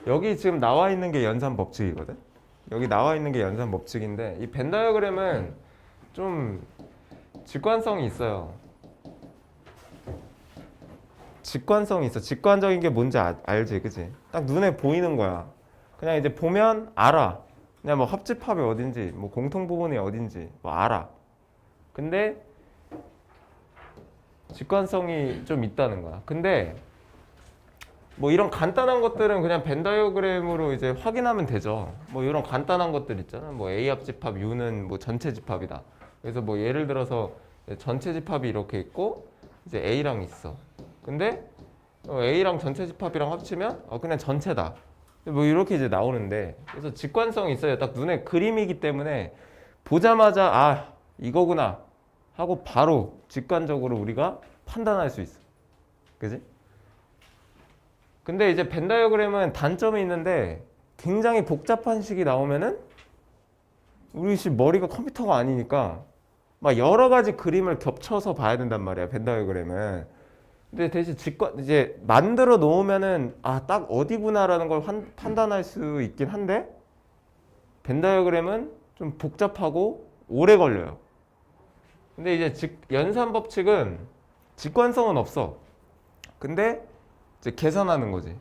여기 지금 나와 있는 게 연산 법칙이거든. 여기 나와 있는 게 연산 법칙인데 이 벤 다이어그램은 좀 직관성이 있어요. 직관성이 있어. 직관적인 게 뭔지 알지, 그지? 딱 눈에 보이는 거야. 그냥 이제 보면 알아. 그냥 뭐 합집합이 어딘지, 뭐 공통 부분이 어딘지 뭐 알아. 근데 직관성이 좀 있다는 거야. 근데 뭐 이런 간단한 것들은 그냥 벤 다이어그램으로 이제 확인하면 되죠. 뭐 이런 간단한 것들 있잖아. 뭐 A 합집합 U는 뭐 전체 집합이다. 그래서 뭐 예를 들어서 전체 집합이 이렇게 있고 이제 A랑 있어. 근데 A랑 전체 집합이랑 합치면 그냥 전체다. 뭐 이렇게 이제 나오는데 그래서 직관성이 있어요. 딱 눈에 그림이기 때문에 보자마자 아 이거구나 하고 바로 직관적으로 우리가 판단할 수 있어. 그지? 근데 이제 벤 다이어그램은 단점이 있는데 굉장히 복잡한 식이 나오면은 우리 씨 머리가 컴퓨터가 아니니까 막 여러 가지 그림을 겹쳐서 봐야 된단 말이야. 벤 다이어그램은. 근데 대신 직관 이제 만들어 놓으면은 딱 어디구나라는 걸 판단할 수 있긴 한데 벤 다이어그램은 좀 복잡하고 오래 걸려요. 근데 이제 연산 법칙은 직관성은 없어. 근데 이제 계산하는 거지.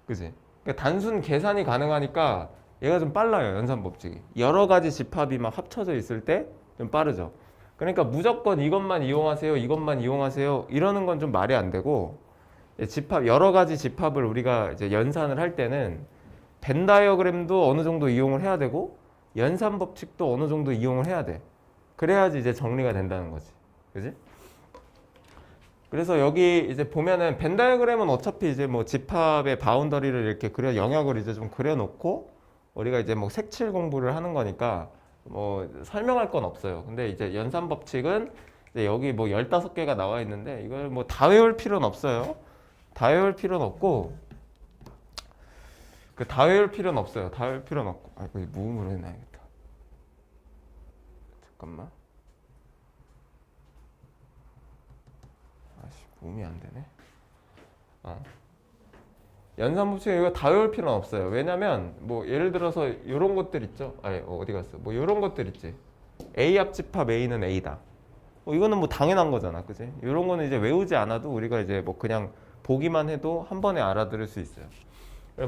그지? 그러니까 단순 계산이 가능하니까 얘가 좀 빨라요. 연산 법칙이. 여러 가지 집합이 막 합쳐져 있을 때 좀 빠르죠. 그러니까 무조건 이것만 이용하세요. 이것만 이용하세요. 이러는 건 좀 말이 안 되고 집합 여러 가지 집합을 우리가 이제 연산을 할 때는 벤 다이어그램도 어느 정도 이용을 해야 되고 연산 법칙도 어느 정도 이용을 해야 돼. 그래야지 이제 정리가 된다는 거지. 그지? 그래서 여기 이제 보면은 벤 다이어그램은 어차피 이제 뭐 집합의 바운더리를 이렇게 영역을 이제 좀 그려놓고 우리가 이제 뭐 색칠 공부를 하는 거니까 뭐 설명할 건 없어요. 근데 이제 연산 법칙은 이제 여기 뭐 15개가 나와 있는데 이걸 뭐 다 외울 필요는 없어요. 다 외울 필요는 없고 다 외울 필요는 없어요. 다 외울 필요는 없고 이거 무음으로 해놔야겠다. 잠깐만. 무음이 안 되네. 연산 법칙 이거 다 외울 필요는 없어요. 왜냐면 뭐 예를 들어서 이런 것들 있죠. 어디 갔어? 뭐 이런 것들 있지. A 합집합 A는 A다. 이거는 뭐 당연한 거잖아, 그지? 이런 거는 이제 외우지 않아도 우리가 이제 뭐 그냥 보기만 해도 한 번에 알아들을 수 있어요.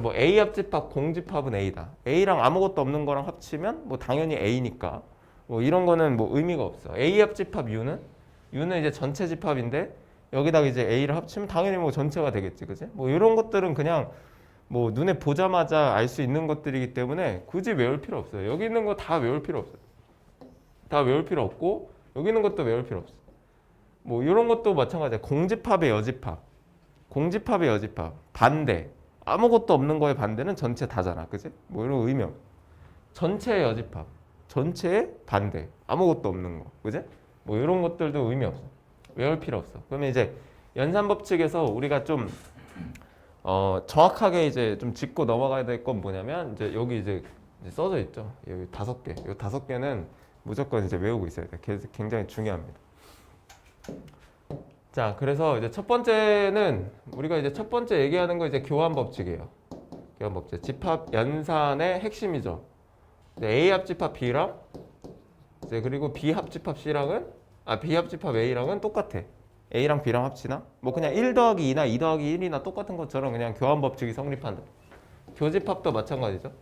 뭐 A 합집합 공집합은 A다. A랑 아무것도 없는 거랑 합치면 뭐 당연히 A니까 뭐 이런 거는 뭐 의미가 없어. A 합집합 U는 이제 전체 집합인데 여기다가 이제 A를 합치면 당연히 뭐 전체가 되겠지, 그지? 뭐 이런 것들은 그냥 뭐 눈에 보자마자 알 수 있는 것들이기 때문에 굳이 외울 필요 없어요. 여기 있는 거 다 외울 필요 없어요. 다 외울 필요 없고 여기 있는 것도 외울 필요 없어. 뭐 이런 것도 마찬가지야. 공집합의 여집합, 공집합의 여집합, 반대. 아무것도 없는 거의 반대는 전체 다잖아, 그지? 뭐 이런 의미 없어. 전체의 여집합, 전체의 반대, 아무것도 없는 거, 그지? 뭐 이런 것들도 의미 없어. 외울 필요 없어. 그러면 이제 연산 법칙에서 우리가 좀 정확하게 이제 좀 짚고 넘어가야 될 건 뭐냐면 이제 여기 이제 써져 있죠. 여기 5개. 이 5개는 무조건 이제 외우고 있어야 돼. 굉장히 중요합니다. 자, 그래서 이제 첫 번째는 우리가 이제 첫 번째 얘기하는 거 이제 교환 법칙이에요. 교환 법칙. 집합 연산의 핵심이죠. A 합집합 B랑 이제 그리고 B 합집합 C랑은 B 합집합 A랑은 똑같아. A랑 B랑 합치나? 뭐 그냥 1 더하기 2나 2 더하기 1이나 똑같은 것처럼 그냥 교환 법칙이 성립한다. 교집합도 마찬가지죠.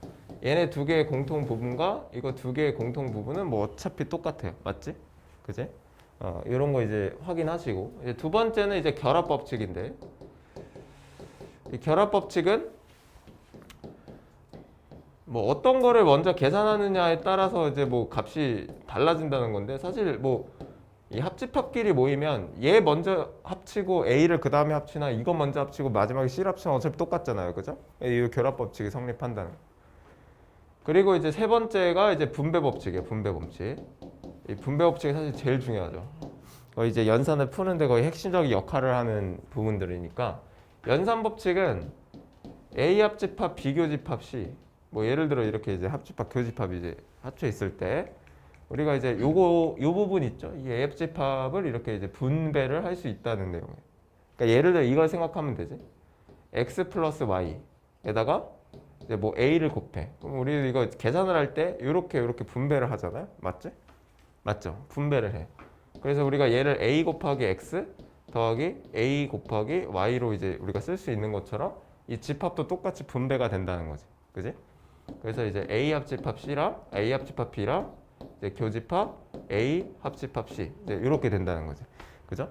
얘네 두 개의 공통 부분과 이거 두 개의 공통 부분은 뭐 어차피 똑같아요. 맞지? 그지? 이런 거 이제 확인하시고 이제 두 번째는 이제 결합 법칙인데 이 결합 법칙은 뭐 어떤 거를 먼저 계산하느냐에 따라서 이제 뭐 값이 달라진다는 건데 사실 뭐 이 합집합끼리 모이면 얘 먼저 합치고 A를 그 다음에 합치나 이거 먼저 합치고 마지막에 C를 합치면 어차피 똑같잖아요, 그죠? 이 결합 법칙이 성립한다는. 그리고 이제 세 번째가 이제 분배 법칙이에요, 분배 법칙. 이 분배 법칙이 사실 제일 중요하죠. 이제 연산을 푸는데 거의 핵심적인 역할을 하는 부분들이니까 연산 법칙은 A 합집합, B 교집합, C 뭐 예를 들어 이렇게 이제 합집합, 교집합이 이제 합쳐 있을 때 우리가 이제 요 부분 있죠. 이 A 합집합을 이렇게 이제 분배를 할 수 있다는 내용이에요. 그러니까 예를 들어 이걸 생각하면 되지. X 플러스 Y에다가 이제 뭐 A를 곱해. 그럼 우리 이거 계산을 할 때 이렇게 분배를 하잖아요. 맞지? 맞죠? 분배를 해. 그래서 우리가 얘를 A 곱하기 X 더하기 A 곱하기 Y로 이제 우리가 쓸 수 있는 것처럼 이 집합도 똑같이 분배가 된다는 거지. 그지? 그래서 이제 A 합집합 C랑 A 합집합 B랑 이제 교집합 A 합집합 C 이제 이렇게 된다는 거지. 그죠?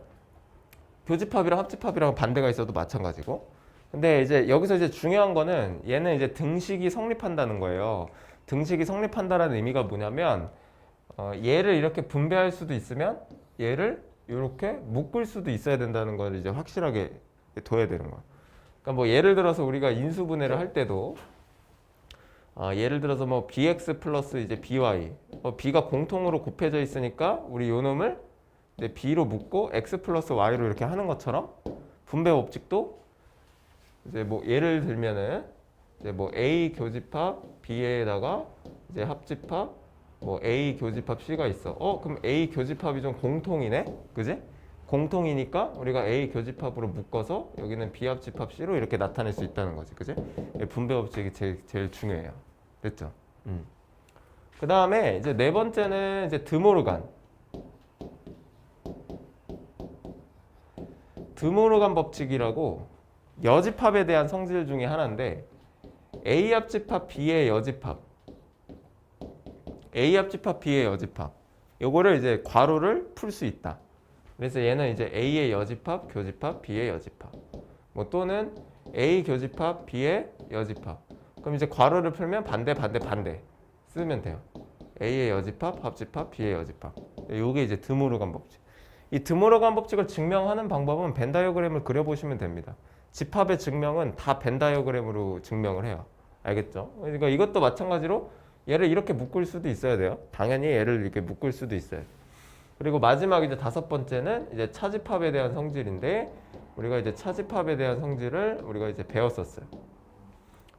교집합이랑 합집합이랑 반대가 있어도 마찬가지고. 근데 이제 여기서 이제 중요한 거는 얘는 이제 등식이 성립한다는 거예요. 등식이 성립한다라는 의미가 뭐냐면 얘를 이렇게 분배할 수도 있으면 얘를 이렇게 묶을 수도 있어야 된다는 걸 이제 확실하게 둬야 되는 거야. 그러니까 뭐 예를 들어서 우리가 인수분해를 할 때도 예를 들어서 뭐 bx 플러스 이제 by b가 공통으로 곱해져 있으니까 우리 요 놈을 이제 b로 묶고 x 플러스 y로 이렇게 하는 것처럼 분배 법칙도 이제 뭐 예를 들면은 이제 뭐 a 교집합 b에다가 이제 합집합 뭐 A 교집합 C가 있어. 그럼 A 교집합이 좀 공통이네? 그지? 공통이니까 우리가 A 교집합으로 묶어서 여기는 B 합집합 C로 이렇게 나타낼 수 있다는 거지. 그지? 분배 법칙이 제일 중요해요. 됐죠? 그 다음에 이제 네 번째는 이제 드모르간. 드모르간 법칙이라고 여집합에 대한 성질 중에 하나인데 A 합집합 B의 여집합 A 합집합 B의 여집합 요거를 이제 괄호를 풀 수 있다. 그래서 얘는 이제 A의 여집합, 교집합, B의 여집합 뭐 또는 A 교집합, B의 여집합 그럼 이제 괄호를 풀면 반대 쓰면 돼요. A의 여집합, 합집합, B의 여집합 요게 이제 드모르간 법칙. 이 드모르간 법칙을 증명하는 방법은 벤 다이어그램을 그려보시면 됩니다. 집합의 증명은 다 벤 다이어그램으로 증명을 해요. 알겠죠? 그러니까 이것도 마찬가지로 얘를 이렇게 묶을 수도 있어야 돼요. 당연히 얘를 이렇게 묶을 수도 있어요. 그리고 마지막 이제 다섯 번째는 이제 차집합에 대한 성질인데 우리가 이제 차집합에 대한 성질을 우리가 이제 배웠었어요.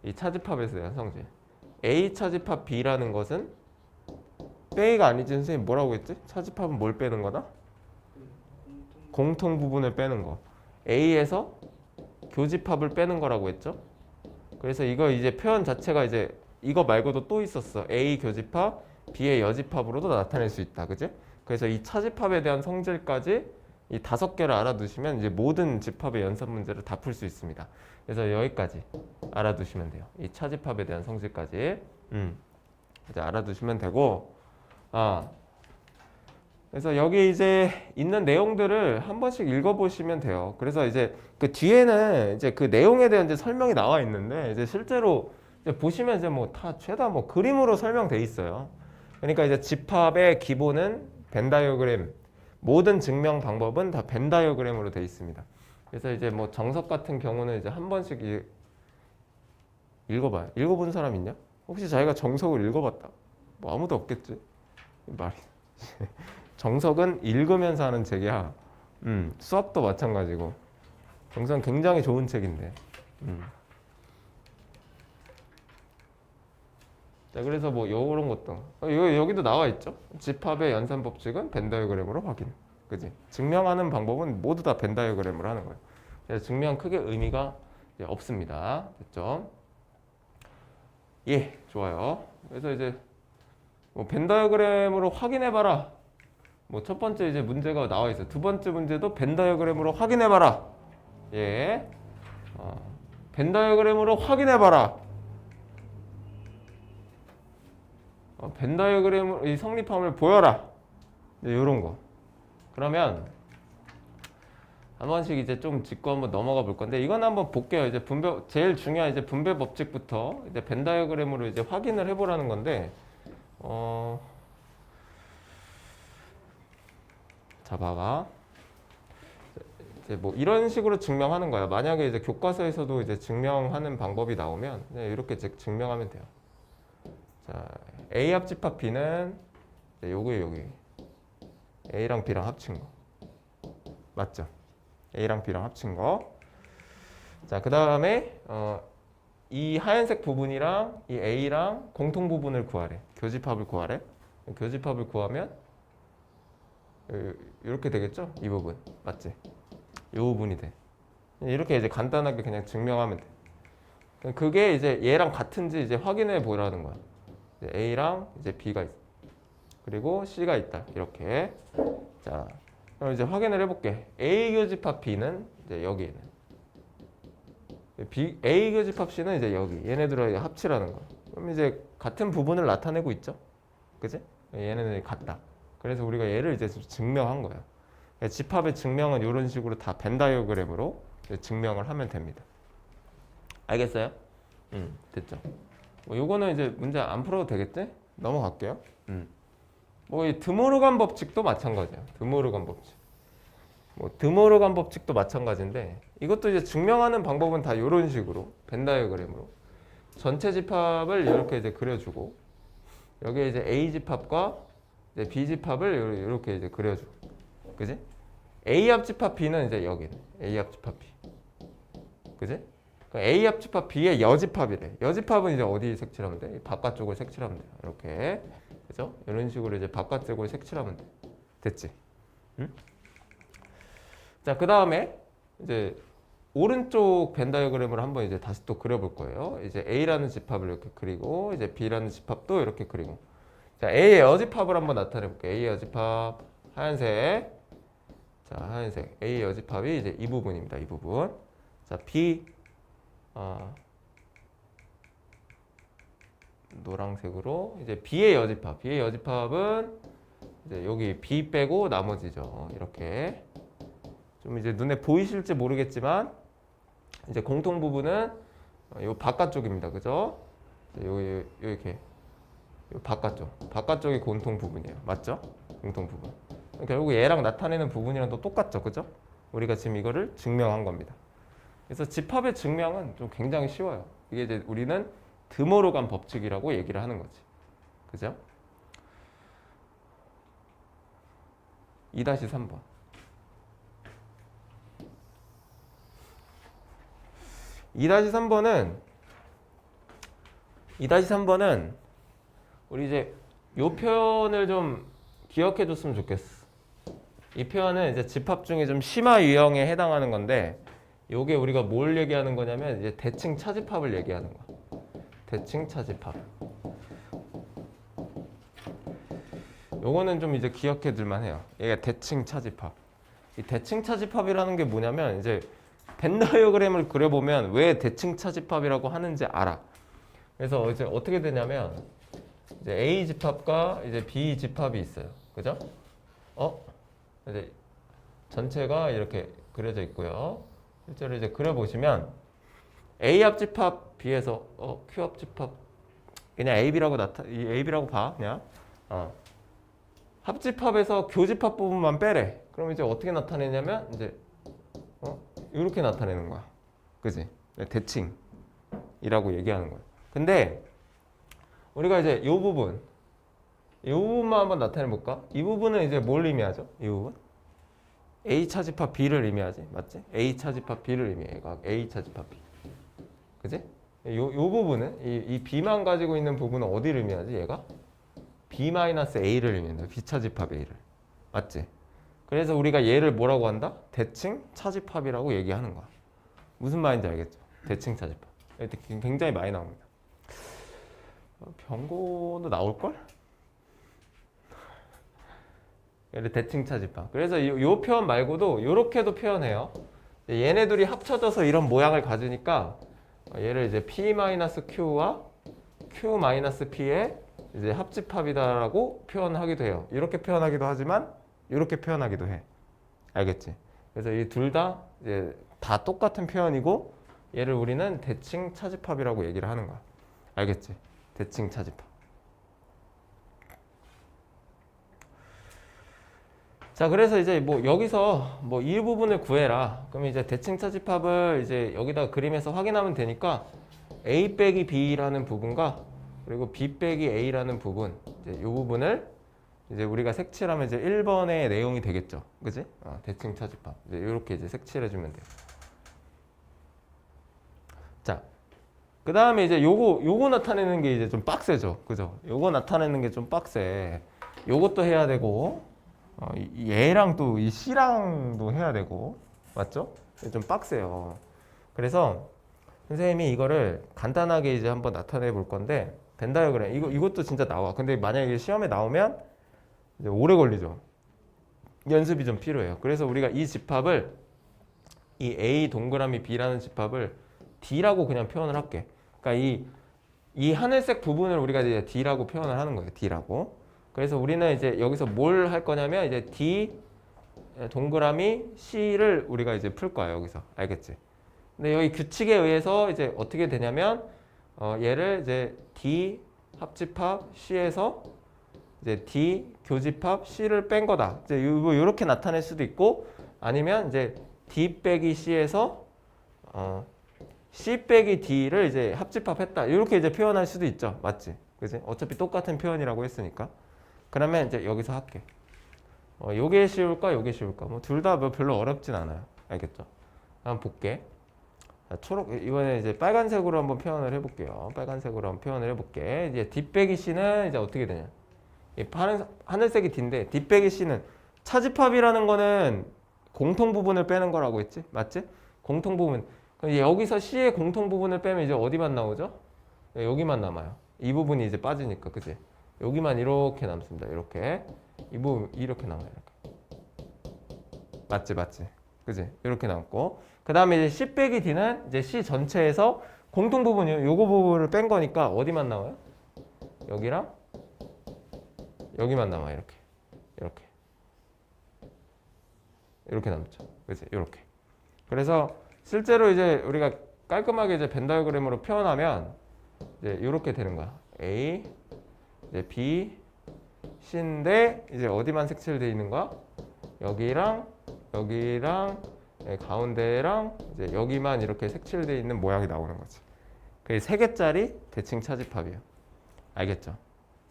이 차집합에 대한 성질. A 차집합 B라는 것은 빼기가 아니지. 선생님 뭐라고 했지? 차집합은 뭘 빼는 거다? 공통 부분을 빼는 거. A에서 교집합을 빼는 거라고 했죠. 그래서 이거 이제 표현 자체가 이제 이거 말고도 또 있었어. A 교집합, B의 여집합으로도 나타낼 수 있다. 그지? 그래서 이 차집합에 대한 성질까지 이 5개를 알아두시면 이제 모든 집합의 연산 문제를 다 풀 수 있습니다. 그래서 여기까지 알아두시면 돼요. 이 차집합에 대한 성질까지. 이제 알아두시면 되고, 그래서 여기 이제 있는 내용들을 한 번씩 읽어보시면 돼요. 그래서 이제 그 뒤에는 이제 그 내용에 대한 이제 설명이 나와 있는데 이제 실제로 이제 보시면 이제 뭐 다 죄다 뭐 그림으로 설명돼 있어요. 그러니까 이제 집합의 기본은 벤 다이어그램, 모든 증명 방법은 다 벤 다이어그램으로 돼 있습니다. 그래서 이제 뭐 정석 같은 경우는 이제 한 번씩 읽어봐요. 읽어본 사람 있냐? 혹시 자기가 정석을 읽어봤다? 뭐 아무도 없겠지? 말이. 정석은 읽으면서 하는 책이야. 수업도 마찬가지고. 정석은 굉장히 좋은 책인데. 자, 그래서 뭐 요런 것도 여기도 나와 있죠. 집합의 연산 법칙은 벤 다이어그램으로 확인. 그지? 증명하는 방법은 모두 다 벤 다이어그램으로 하는 거예요. 그래서 증명 크게 의미가 없습니다. 됐죠? 예, 좋아요. 그래서 이제 뭐 벤 다이어그램으로 확인해봐라. 뭐 첫 번째 이제 문제가 나와 있어요. 두 번째 문제도 벤 다이어그램으로 확인해봐라. 예, 벤 다이어그램으로 확인해봐라. 벤 다이어그램 이 성립함을 보여라. 이런 거. 그러면 한 번씩 이제 좀 짚고 한번 넘어가 볼 건데 이건 한번 볼게요. 이제 제일 중요한 이제 분배 법칙부터 이제 벤 다이어그램으로 이제 확인을 해보라는 건데 자, 봐봐. 이제 뭐 이런 식으로 증명하는 거야. 만약에 이제 교과서에서도 이제 증명하는 방법이 나오면 이렇게 증명하면 돼요. 자, A 합집합 B는 여기 A랑 B랑 합친 거 맞죠? A랑 B랑 합친 거. 자, 그 다음에 이 하얀색 부분이랑 이 A랑 공통 부분을 구하래. 교집합을 구하래. 교집합을 구하면 이렇게 되겠죠? 이 부분 맞지? 이 부분이 돼. 이렇게 이제 간단하게 그냥 증명하면 돼. 그게 이제 얘랑 같은지 이제 확인해 보라는 거야. 이제 A랑 이제 B가 있어. 그리고 C가 있다. 이렇게. 자, 그럼 이제 확인을 해볼게. A 교집합 B는 이제 여기 있는. A 교집합 C는 이제 여기. 얘네들의 합치라는 거야. 그럼 이제 같은 부분을 나타내고 있죠. 그지? 얘네들이 같다. 그래서 우리가 얘를 이제 증명한 거야. 집합의 증명은 이런 식으로 다 벤 다이어그램으로 증명을 하면 됩니다. 알겠어요? 됐죠. 뭐 요거는 이제 문제 안 풀어도 되겠지? 넘어갈게요. 뭐 이 드모르간 법칙도 마찬가지예요. 드모르간 법칙. 뭐 드모르간 법칙도 마찬가지인데 이것도 이제 증명하는 방법은 다 이런 식으로 벤 다이어그램으로 전체 집합을 이렇게 이제 그려주고 여기에 이제 A 집합과 이제 B 집합을 이렇게 이제 그려주고, 그지? A 합집합 B는 이제 여기는 A 합집합 B, 그지? A 합집합 B의 여집합이래. 여집합은 이제 어디 색칠하면 돼? 바깥쪽을 색칠하면 돼. 이렇게, 그죠? 이런 식으로 이제 바깥쪽을 색칠하면 돼. 됐지? 응? 자, 그 다음에 이제 오른쪽 벤 다이어그램을 한번 이제 다시 또 그려볼 거예요. 이제 A라는 집합을 이렇게 그리고 이제 B라는 집합도 이렇게 그리고. 자, A의 여집합을 한번 나타내 볼게요. A의 여집합 하얀색. 자, 하얀색. A의 여집합이 이제 이 부분입니다. 이 부분. 자, B 노란색으로 이제 B의 여집합. B의 여집합은 이제 여기 B 빼고 나머지죠. 이렇게. 좀 이제 눈에 보이실지 모르겠지만 이제 공통 부분은 요 바깥쪽입니다. 그죠? 요 이렇게 요 바깥쪽이 공통 부분이에요. 맞죠? 공통 부분. 결국 얘랑 나타내는 부분이랑 또 똑같죠. 그죠? 우리가 지금 이거를 증명한 겁니다. 그래서 집합의 증명은 좀 굉장히 쉬워요. 이게 이제 우리는 드모르간 법칙이라고 얘기를 하는 거지. 그죠? 2-3번. 2-3번은 우리 이제 요 표현을 좀 기억해 줬으면 좋겠어. 이 표현은 이제 집합 중에 좀 심화 유형에 해당하는 건데 요게 우리가 뭘 얘기하는 거냐면 이제 대칭 차집합을 얘기하는 거야. 대칭 차집합. 요거는 좀 이제 기억해 둘만 해요. 얘가 대칭 차집합. 이 대칭 차집합이라는 게 뭐냐면 이제 벤 다이어그램을 그려보면 왜 대칭 차집합이라고 하는지 알아. 그래서 이제 어떻게 되냐면 이제 A 집합과 이제 B 집합이 있어요. 그죠? 이제 전체가 이렇게 그려져 있고요. 실제로 이제 그려보시면 A 합집합 B에서 Q 합집합 그냥 AB라고 봐. 그냥 합집합에서 교집합 부분만 빼래. 그럼 이제 어떻게 나타내냐면 이제 이렇게 나타내는 거야. 그지? 대칭이라고 얘기하는 거야. 근데 우리가 이제 이 부분만 한번 나타내 볼까? 이 부분은 이제 뭘 의미하죠? 이 부분? A 차집합 B를 의미하지. 맞지? A 차집합 B를 의미해. A 차집합 B. 그지? 요 부분은 이 B만 가지고 있는 부분은 어디를 의미하지? 얘가? B-A를 의미한다. B 차집합 A를. 맞지? 그래서 우리가 얘를 뭐라고 한다? 대칭 차집합이라고 얘기하는 거야. 무슨 말인지 알겠죠? 대칭 차집합. 굉장히 많이 나옵니다. 병고도 나올걸? 대칭 차집합. 그래서 이 표현 말고도 이렇게도 표현해요. 얘네 둘이 합쳐져서 이런 모양을 가지니까 얘를 이제 P-Q와 Q-P의 이제 합집합이다라고 표현하기도 해요. 이렇게 표현하기도 하지만 이렇게 표현하기도 해. 알겠지? 그래서 이 둘 다 이제 다 똑같은 표현이고 얘를 우리는 대칭 차집합이라고 얘기를 하는 거야. 알겠지? 대칭 차집합. 자, 그래서 이제 뭐 여기서 뭐 이 부분을 구해라. 그럼 이제 대칭 차집합을 이제 여기다 그림에서 확인하면 되니까 A 빼기 B라는 부분과 그리고 B 빼기 A라는 부분, 이제 이 부분을 이제 우리가 색칠하면 이제 1번의 내용이 되겠죠. 그지? 대칭 차집합. 이제 이렇게 이제 색칠해주면 돼요. 자, 그 다음에 이제 요거 나타내는 게 이제 좀 빡세죠. 그죠? 요거 나타내는 게 좀 빡세. 요것도 해야 되고, 얘랑 또 이 C랑도 해야 되고, 맞죠? 좀 빡세요. 그래서 선생님이 이거를 간단하게 이제 한번 나타내 볼 건데 벤 다이어그램 이것도 진짜 나와. 근데 만약에 시험에 나오면 이제 오래 걸리죠. 연습이 좀 필요해요. 그래서 우리가 이 집합을 이 A 동그라미 B라는 집합을 D라고 그냥 표현을 할게. 그러니까 이 하늘색 부분을 우리가 이제 D라고 표현을 하는 거예요. D라고. 그래서 우리는 이제 여기서 뭘 할 거냐면 이제 D 동그라미 C를 우리가 이제 풀 거야. 여기서. 알겠지? 근데 여기 규칙에 의해서 이제 어떻게 되냐면 얘를 이제 D 합집합 C에서 이제 D 교집합 C를 뺀 거다. 이제 이렇게 나타낼 수도 있고 아니면 이제 D 빼기 C에서 C 빼기 D를 이제 합집합했다. 이렇게 이제 표현할 수도 있죠. 맞지? 그지? 어차피 똑같은 표현이라고 했으니까. 그러면 이제 여기서 할게. 요게 쉬울까? 요게 쉬울까? 뭐 둘 다 뭐 별로 어렵진 않아요. 알겠죠? 한번 볼게. 자, 초록 이번에 이제 빨간색으로 한번 표현을 해볼게요. 빨간색으로 한번 표현을 해볼게. 이제 D 빼기 C는 이제 어떻게 되냐? 이 하늘색이 D인데 D 빼기 C는 차집합이라는 거는 공통 부분을 빼는 거라고 했지? 맞지? 공통 부분. 그럼 여기서 C의 공통 부분을 빼면 이제 어디만 나오죠? 여기만 남아요. 이 부분이 이제 빠지니까, 그지? 여기만 이렇게 남습니다. 이렇게. 이 부분 이렇게 남아요. 이렇게. 맞지, 맞지? 그지? 이렇게 남고. 그 다음에 이제 C 빼기 D는 이제 C 전체에서 공통 부분이요. 요거 부분을 뺀 거니까 어디만 나와요? 여기랑 여기만 남아요. 이렇게. 이렇게. 이렇게 남죠. 그지? 이렇게. 그래서 실제로 이제 우리가 깔끔하게 이제 벤 다이어그램으로 표현하면 이제 이렇게 되는 거야. A, 이제 B, C인데 이제 어디만 색칠되어 있는 거야? 여기랑 여기랑 가운데랑 이제 여기만 이렇게 색칠되어 있는 모양이 나오는 거지. 그게 3개짜리 대칭 차집합이에요. 알겠죠?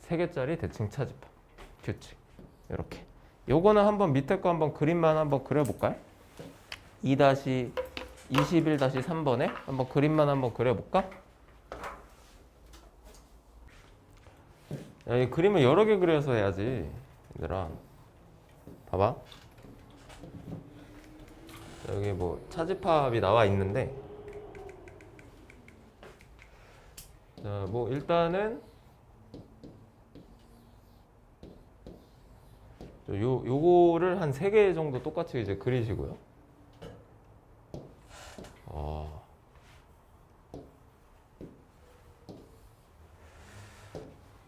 3개짜리 대칭 차집합. 규칙. 이렇게. 요거는 한번 밑에 거 한번 그림만 한번 그려볼까요? 2-21-3번에 한번 그림만 한번 그려볼까? 야, 이 그림을 여러 개 그려서 해야지. 얘들아. 봐봐. 여기 뭐 차집합이 나와 있는데 자, 뭐 일단은 요거를 한 3개 정도 똑같이 이제 그리시고요.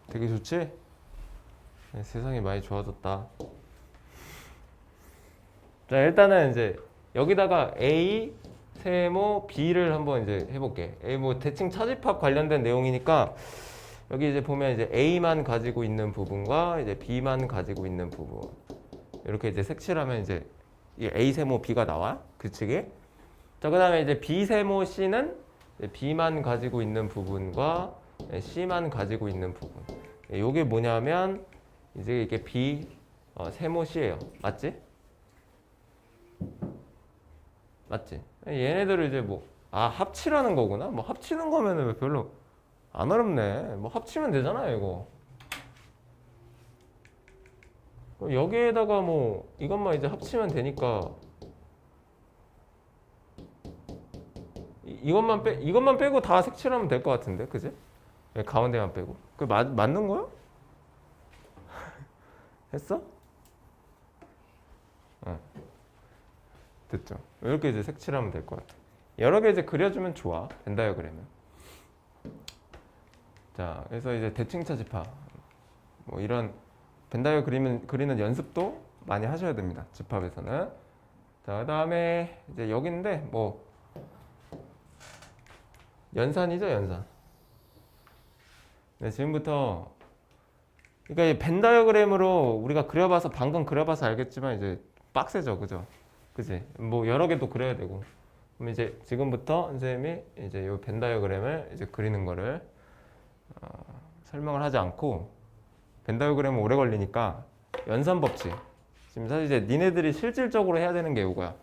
되게 좋지? 네, 세상이 많이 좋아졌다. 자, 일단은 이제 여기다가 A, 세모, B를 한번 이제 해볼게. A 뭐 대칭 차집합 관련된 내용이니까 여기 이제 보면 이제 A만 가지고 있는 부분과 이제 B만 가지고 있는 부분 이렇게 이제 색칠하면 이제 A 세모 B가 나와 규칙에. 자, 그다음에 이제 B 세모 C는 B만 가지고 있는 부분과 C만 가지고 있는 부분. 이게 뭐냐면 이제 이게 B 세모 C예요. 맞지? 맞지? 얘네들을 이제 뭐 합치라는 거구나. 뭐 합치는 거면은 별로 안 어렵네. 뭐 합치면 되잖아요, 이거. 여기에다가 뭐 이것만 이제 합치면 되니까 이것만 빼고 다 색칠하면 될 것 같은데, 그지? 가운데만 빼고. 그 맞는 거야? 했어? 응. 됐죠. 이렇게 이제 색칠하면 될 것 같아. 여러 개 이제 그려주면 좋아. 벤 다이어그램은. 자, 그래서 이제 대칭 차집합. 뭐 이런 벤 다이어그램 그리는 연습도 많이 하셔야 됩니다. 집합에서는. 자, 그다음에 이제 여기인데 뭐 연산이죠, 연산. 네, 지금부터 그러니까 이 벤 다이어그램으로 우리가 그려봐서 방금 그려봐서 알겠지만 이제 빡세죠, 그죠? 그지? 뭐 여러 개도 그려야 되고. 그럼 이제 지금부터 선생님이 이제 이 벤 다이어그램을 이제 그리는 거를 설명을 하지 않고 벤 다이어그램은 오래 걸리니까 연산 법칙. 지금 사실 이제 니네들이 실질적으로 해야 되는 게 이거야.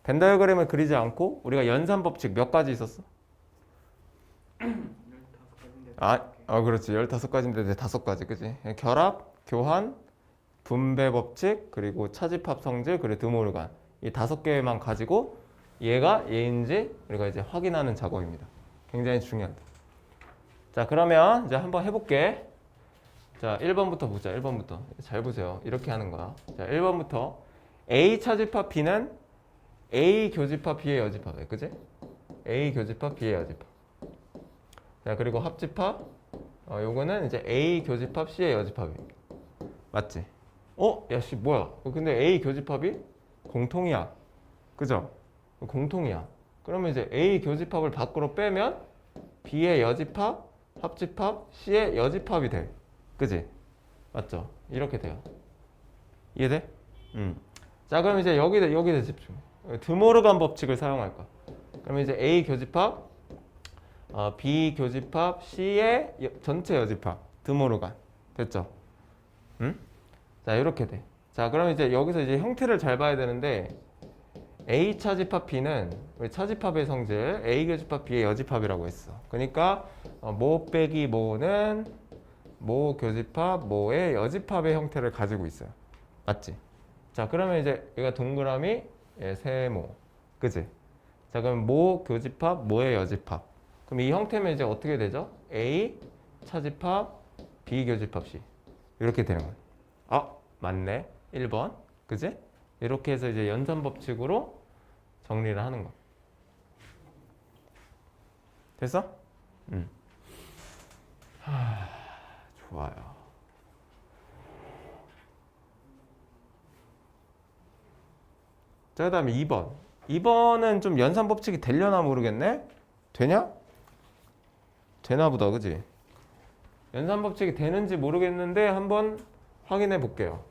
벤 다이어그램을 그리지 않고 우리가 연산 법칙 몇 가지 있었어? 그렇지. 15가지인데 이제 5가지, 그지? 결합, 교환, 분배 법칙, 그리고 차집합 성질, 그리고 드모르간. 이 5개만 가지고 얘가 얘인지 우리가 이제 확인하는 작업입니다. 굉장히 중요하다. 자, 그러면 이제 한번 해볼게. 자, 1번부터 보자. 1번부터. 잘 보세요. 이렇게 하는 거야. 자, 1번부터 A 차집합 B는 A 교집합 B의 여집합이야. 그지? A 교집합 B의 여집합. 자, 그리고 합집합. 요거는 이제 A 교집합 C의 여집합이. 맞지? 야, 씨, 뭐야? 근데 A 교집합이 공통이야. 그죠? 공통이야. 그러면 이제 A 교집합을 밖으로 빼면 B의 여집합, 합집합, C의 여집합이 돼. 그지? 맞죠? 이렇게 돼요. 이해돼? 자, 그럼 이제 여기다 집중. 드모르간 법칙을 사용할 거야. 그러면 이제 A 교집합, B 교집합, C의 전체 여집합. 드모르간. 됐죠? 자, 이렇게 돼. 자, 그럼 이제 여기서 이제 형태를 잘 봐야 되는데 A 차집합 B는 우리 차집합의 성질 A 교집합 B의 여집합이라고 했어. 그러니까 모 빼기 모는 모 교집합 모의 여집합의 형태를 가지고 있어요. 맞지? 자, 그러면 이제 여기가 동그라미 세모. 그지? 자, 그럼 모 교집합 모의 여집합. 그럼 이 형태면 이제 어떻게 되죠? A 차집합 B 교집합 C. 이렇게 되는 거예요. 맞네. 1번. 그지? 이렇게 해서 이제 연산 법칙으로 정리를 하는 거. 됐어? 좋아요. 자, 그 다음에 2번. 2번은 좀 연산 법칙이 되려나 모르겠네? 되냐? 되나 보다, 그지? 연산 법칙이 되는지 모르겠는데 한번 확인해 볼게요.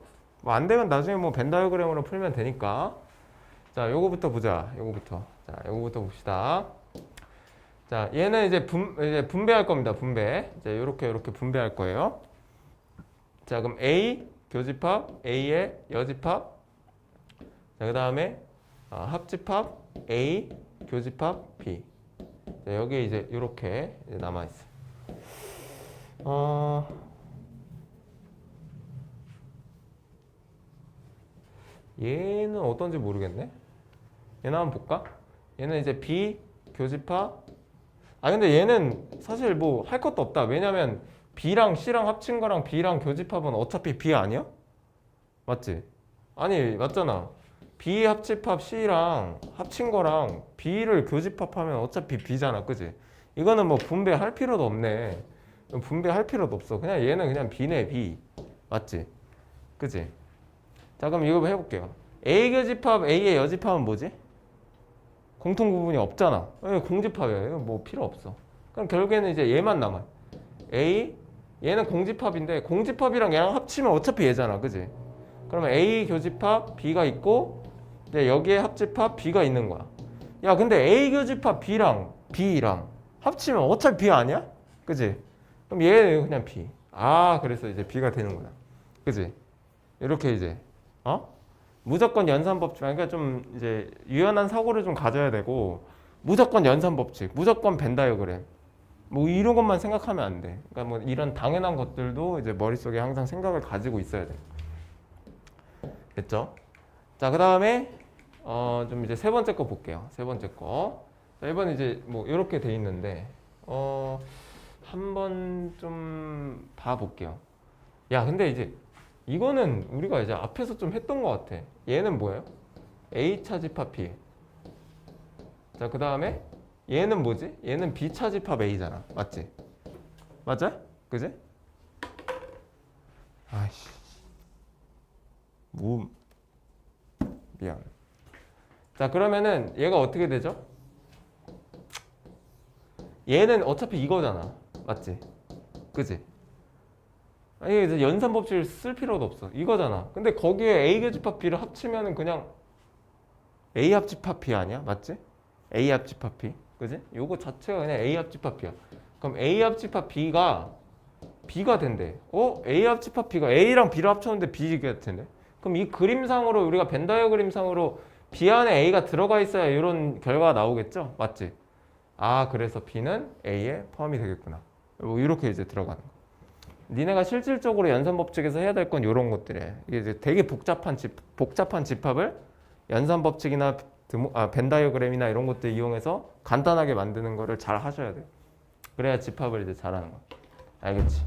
뭐 안 되면 나중에 뭐 벤 다이어그램으로 풀면 되니까. 자, 요거부터 보자. 요거부터. 자, 요거부터 봅시다. 자, 얘는 이제 분배할 겁니다. 분배. 이제 요렇게 분배할 거예요. 자, 그럼 A 교집합 A의 여집합. 자, 그 다음에 합집합 A 교집합 B. 자, 여기에 이제 요렇게 남아 있어. 얘는 어떤지 모르겠네. 얘는 한번 볼까? 얘는 이제 B 교집합. 근데 얘는 사실 뭐 할 것도 없다. 왜냐면 B랑 C랑 합친 거랑 B랑 교집합은 어차피 B 아니야? 맞지? 아니, 맞잖아. B 합집합 C랑 합친 거랑 B를 교집합하면 어차피 B잖아. 그지? 이거는 뭐 분배할 필요도 없네. 분배할 필요도 없어. 그냥 얘는 그냥 B네, B. 맞지? 그지? 자, 그럼 이거 해볼게요. A 교집합 A의 여집합은 뭐지? 공통 부분이 없잖아. 공집합이야. 이거 뭐 필요 없어. 그럼 결국에는 이제 얘만 남아요. A, 얘는 공집합인데 공집합이랑 얘랑 합치면 어차피 얘잖아. 그지? 그러면 A 교집합 B가 있고 이제 여기에 합집합 B가 있는 거야. 야, 근데 A 교집합 B랑 합치면 어차피 B 아니야? 그지? 그럼 얘는 그냥 B. 그래서 이제 B가 되는구나. 그지? 이렇게 이제 무조건 연산 법칙. 그러니까 좀 이제 유연한 사고를 좀 가져야 되고 무조건 연산 법칙, 무조건 벤 다이어그램. 뭐 이런 것만 생각하면 안 돼. 그러니까 뭐 이런 당연한 것들도 이제 머릿속에 항상 생각을 가지고 있어야 돼. 됐죠? 자, 그다음에 좀 이제 세 번째 거 볼게요. 세 번째 거. 자, 이번 이제 뭐 이렇게 돼 있는데 한번 좀 봐 볼게요. 야, 근데 이제 이거는 우리가 이제 앞에서 좀 했던 것 같아. 얘는 뭐예요? A 차집합 B. 자, 그 다음에 얘는 뭐지? 얘는 B 차집합 A잖아. 맞지? 맞아? 그지? 아이씨. 미안. 자, 그러면은 얘가 어떻게 되죠? 얘는 어차피 이거잖아. 맞지? 그지? 아니, 이제 연산 법칙을 쓸 필요도 없어. 이거잖아. 근데 거기에 A 교집합 B를 합치면은 그냥 A 합집합 B 아니야? 맞지? A 합집합 B. 그지? 요거 자체가 그냥 A 합집합 B야. 그럼 A 합집합 B가 된대. A 합집합 B가 A랑 B를 합쳤는데 B가 된대. 그럼 이 그림상으로 우리가 벤 다이어그램상으로 B 안에 A가 들어가 있어야 이런 결과가 나오겠죠? 맞지? 그래서 B는 A에 포함이 되겠구나. 뭐 이렇게 이제 들어가는 거. 니네가 실질적으로 연산 법칙에서 해야 될 건 이런 것들이에요. 이게 이제 되게 복잡한 집합을 연산 법칙이나 벤 다이어그램이나 이런 것들 이용해서 간단하게 만드는 거를 잘 하셔야 돼요. 그래야 집합을 이제 잘하는 거야. 알겠지?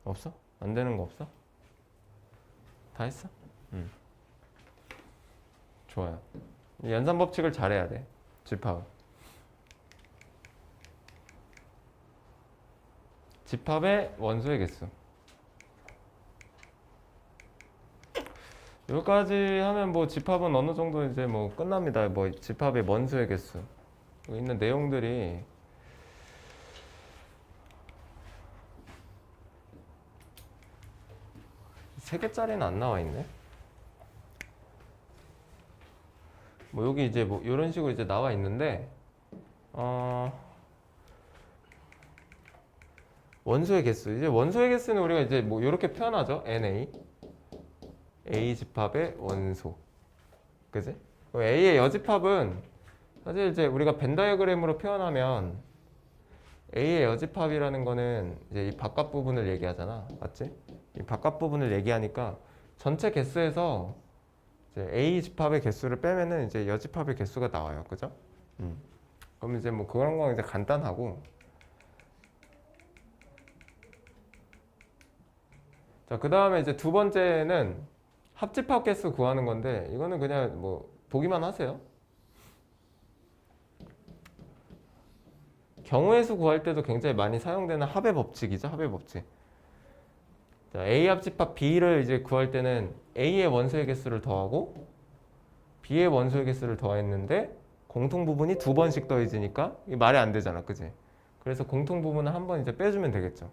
없어? 안 되는 거 없어? 다 했어? 좋아요. 연산 법칙을 잘해야 돼. 집합. 집합의 원소의 개수. 여기까지 하면 뭐 집합은 어느 정도 이제 뭐 끝납니다. 뭐 집합의 원소의 개수. 여기 있는 내용들이 세 개짜리는 안 나와 있네. 뭐 여기 이제 뭐 이런 식으로 이제 나와 있는데 원소의 개수. 이제 원소의 개수는 우리가 이제 뭐 이렇게 표현하죠. NA. A 집합의 원소. 그지? A의 여집합은 사실 이제 우리가 벤 다이어그램으로 표현하면 A의 여집합이라는 거는 이제 이 바깥 부분을 얘기하잖아. 맞지? 이 바깥 부분을 얘기하니까 전체 개수에서 이제 A 집합의 개수를 빼면은 이제 여집합의 개수가 나와요. 그죠? 그럼 이제 뭐 그런 건 이제 간단하고. 자, 그 다음에 이제 두 번째는 합집합 개수 구하는 건데 이거는 그냥 뭐 보기만 하세요. 경우의 수 구할 때도 굉장히 많이 사용되는 합의 법칙이죠. 합의 법칙. 자, A 합집합 B를 이제 구할 때는 A의 원소의 개수를 더하고 B의 원소의 개수를 더했는데 공통 부분이 두 번씩 더해지니까 이게 말이 안 되잖아. 그지? 그래서 공통 부분을 한 번 이제 빼주면 되겠죠.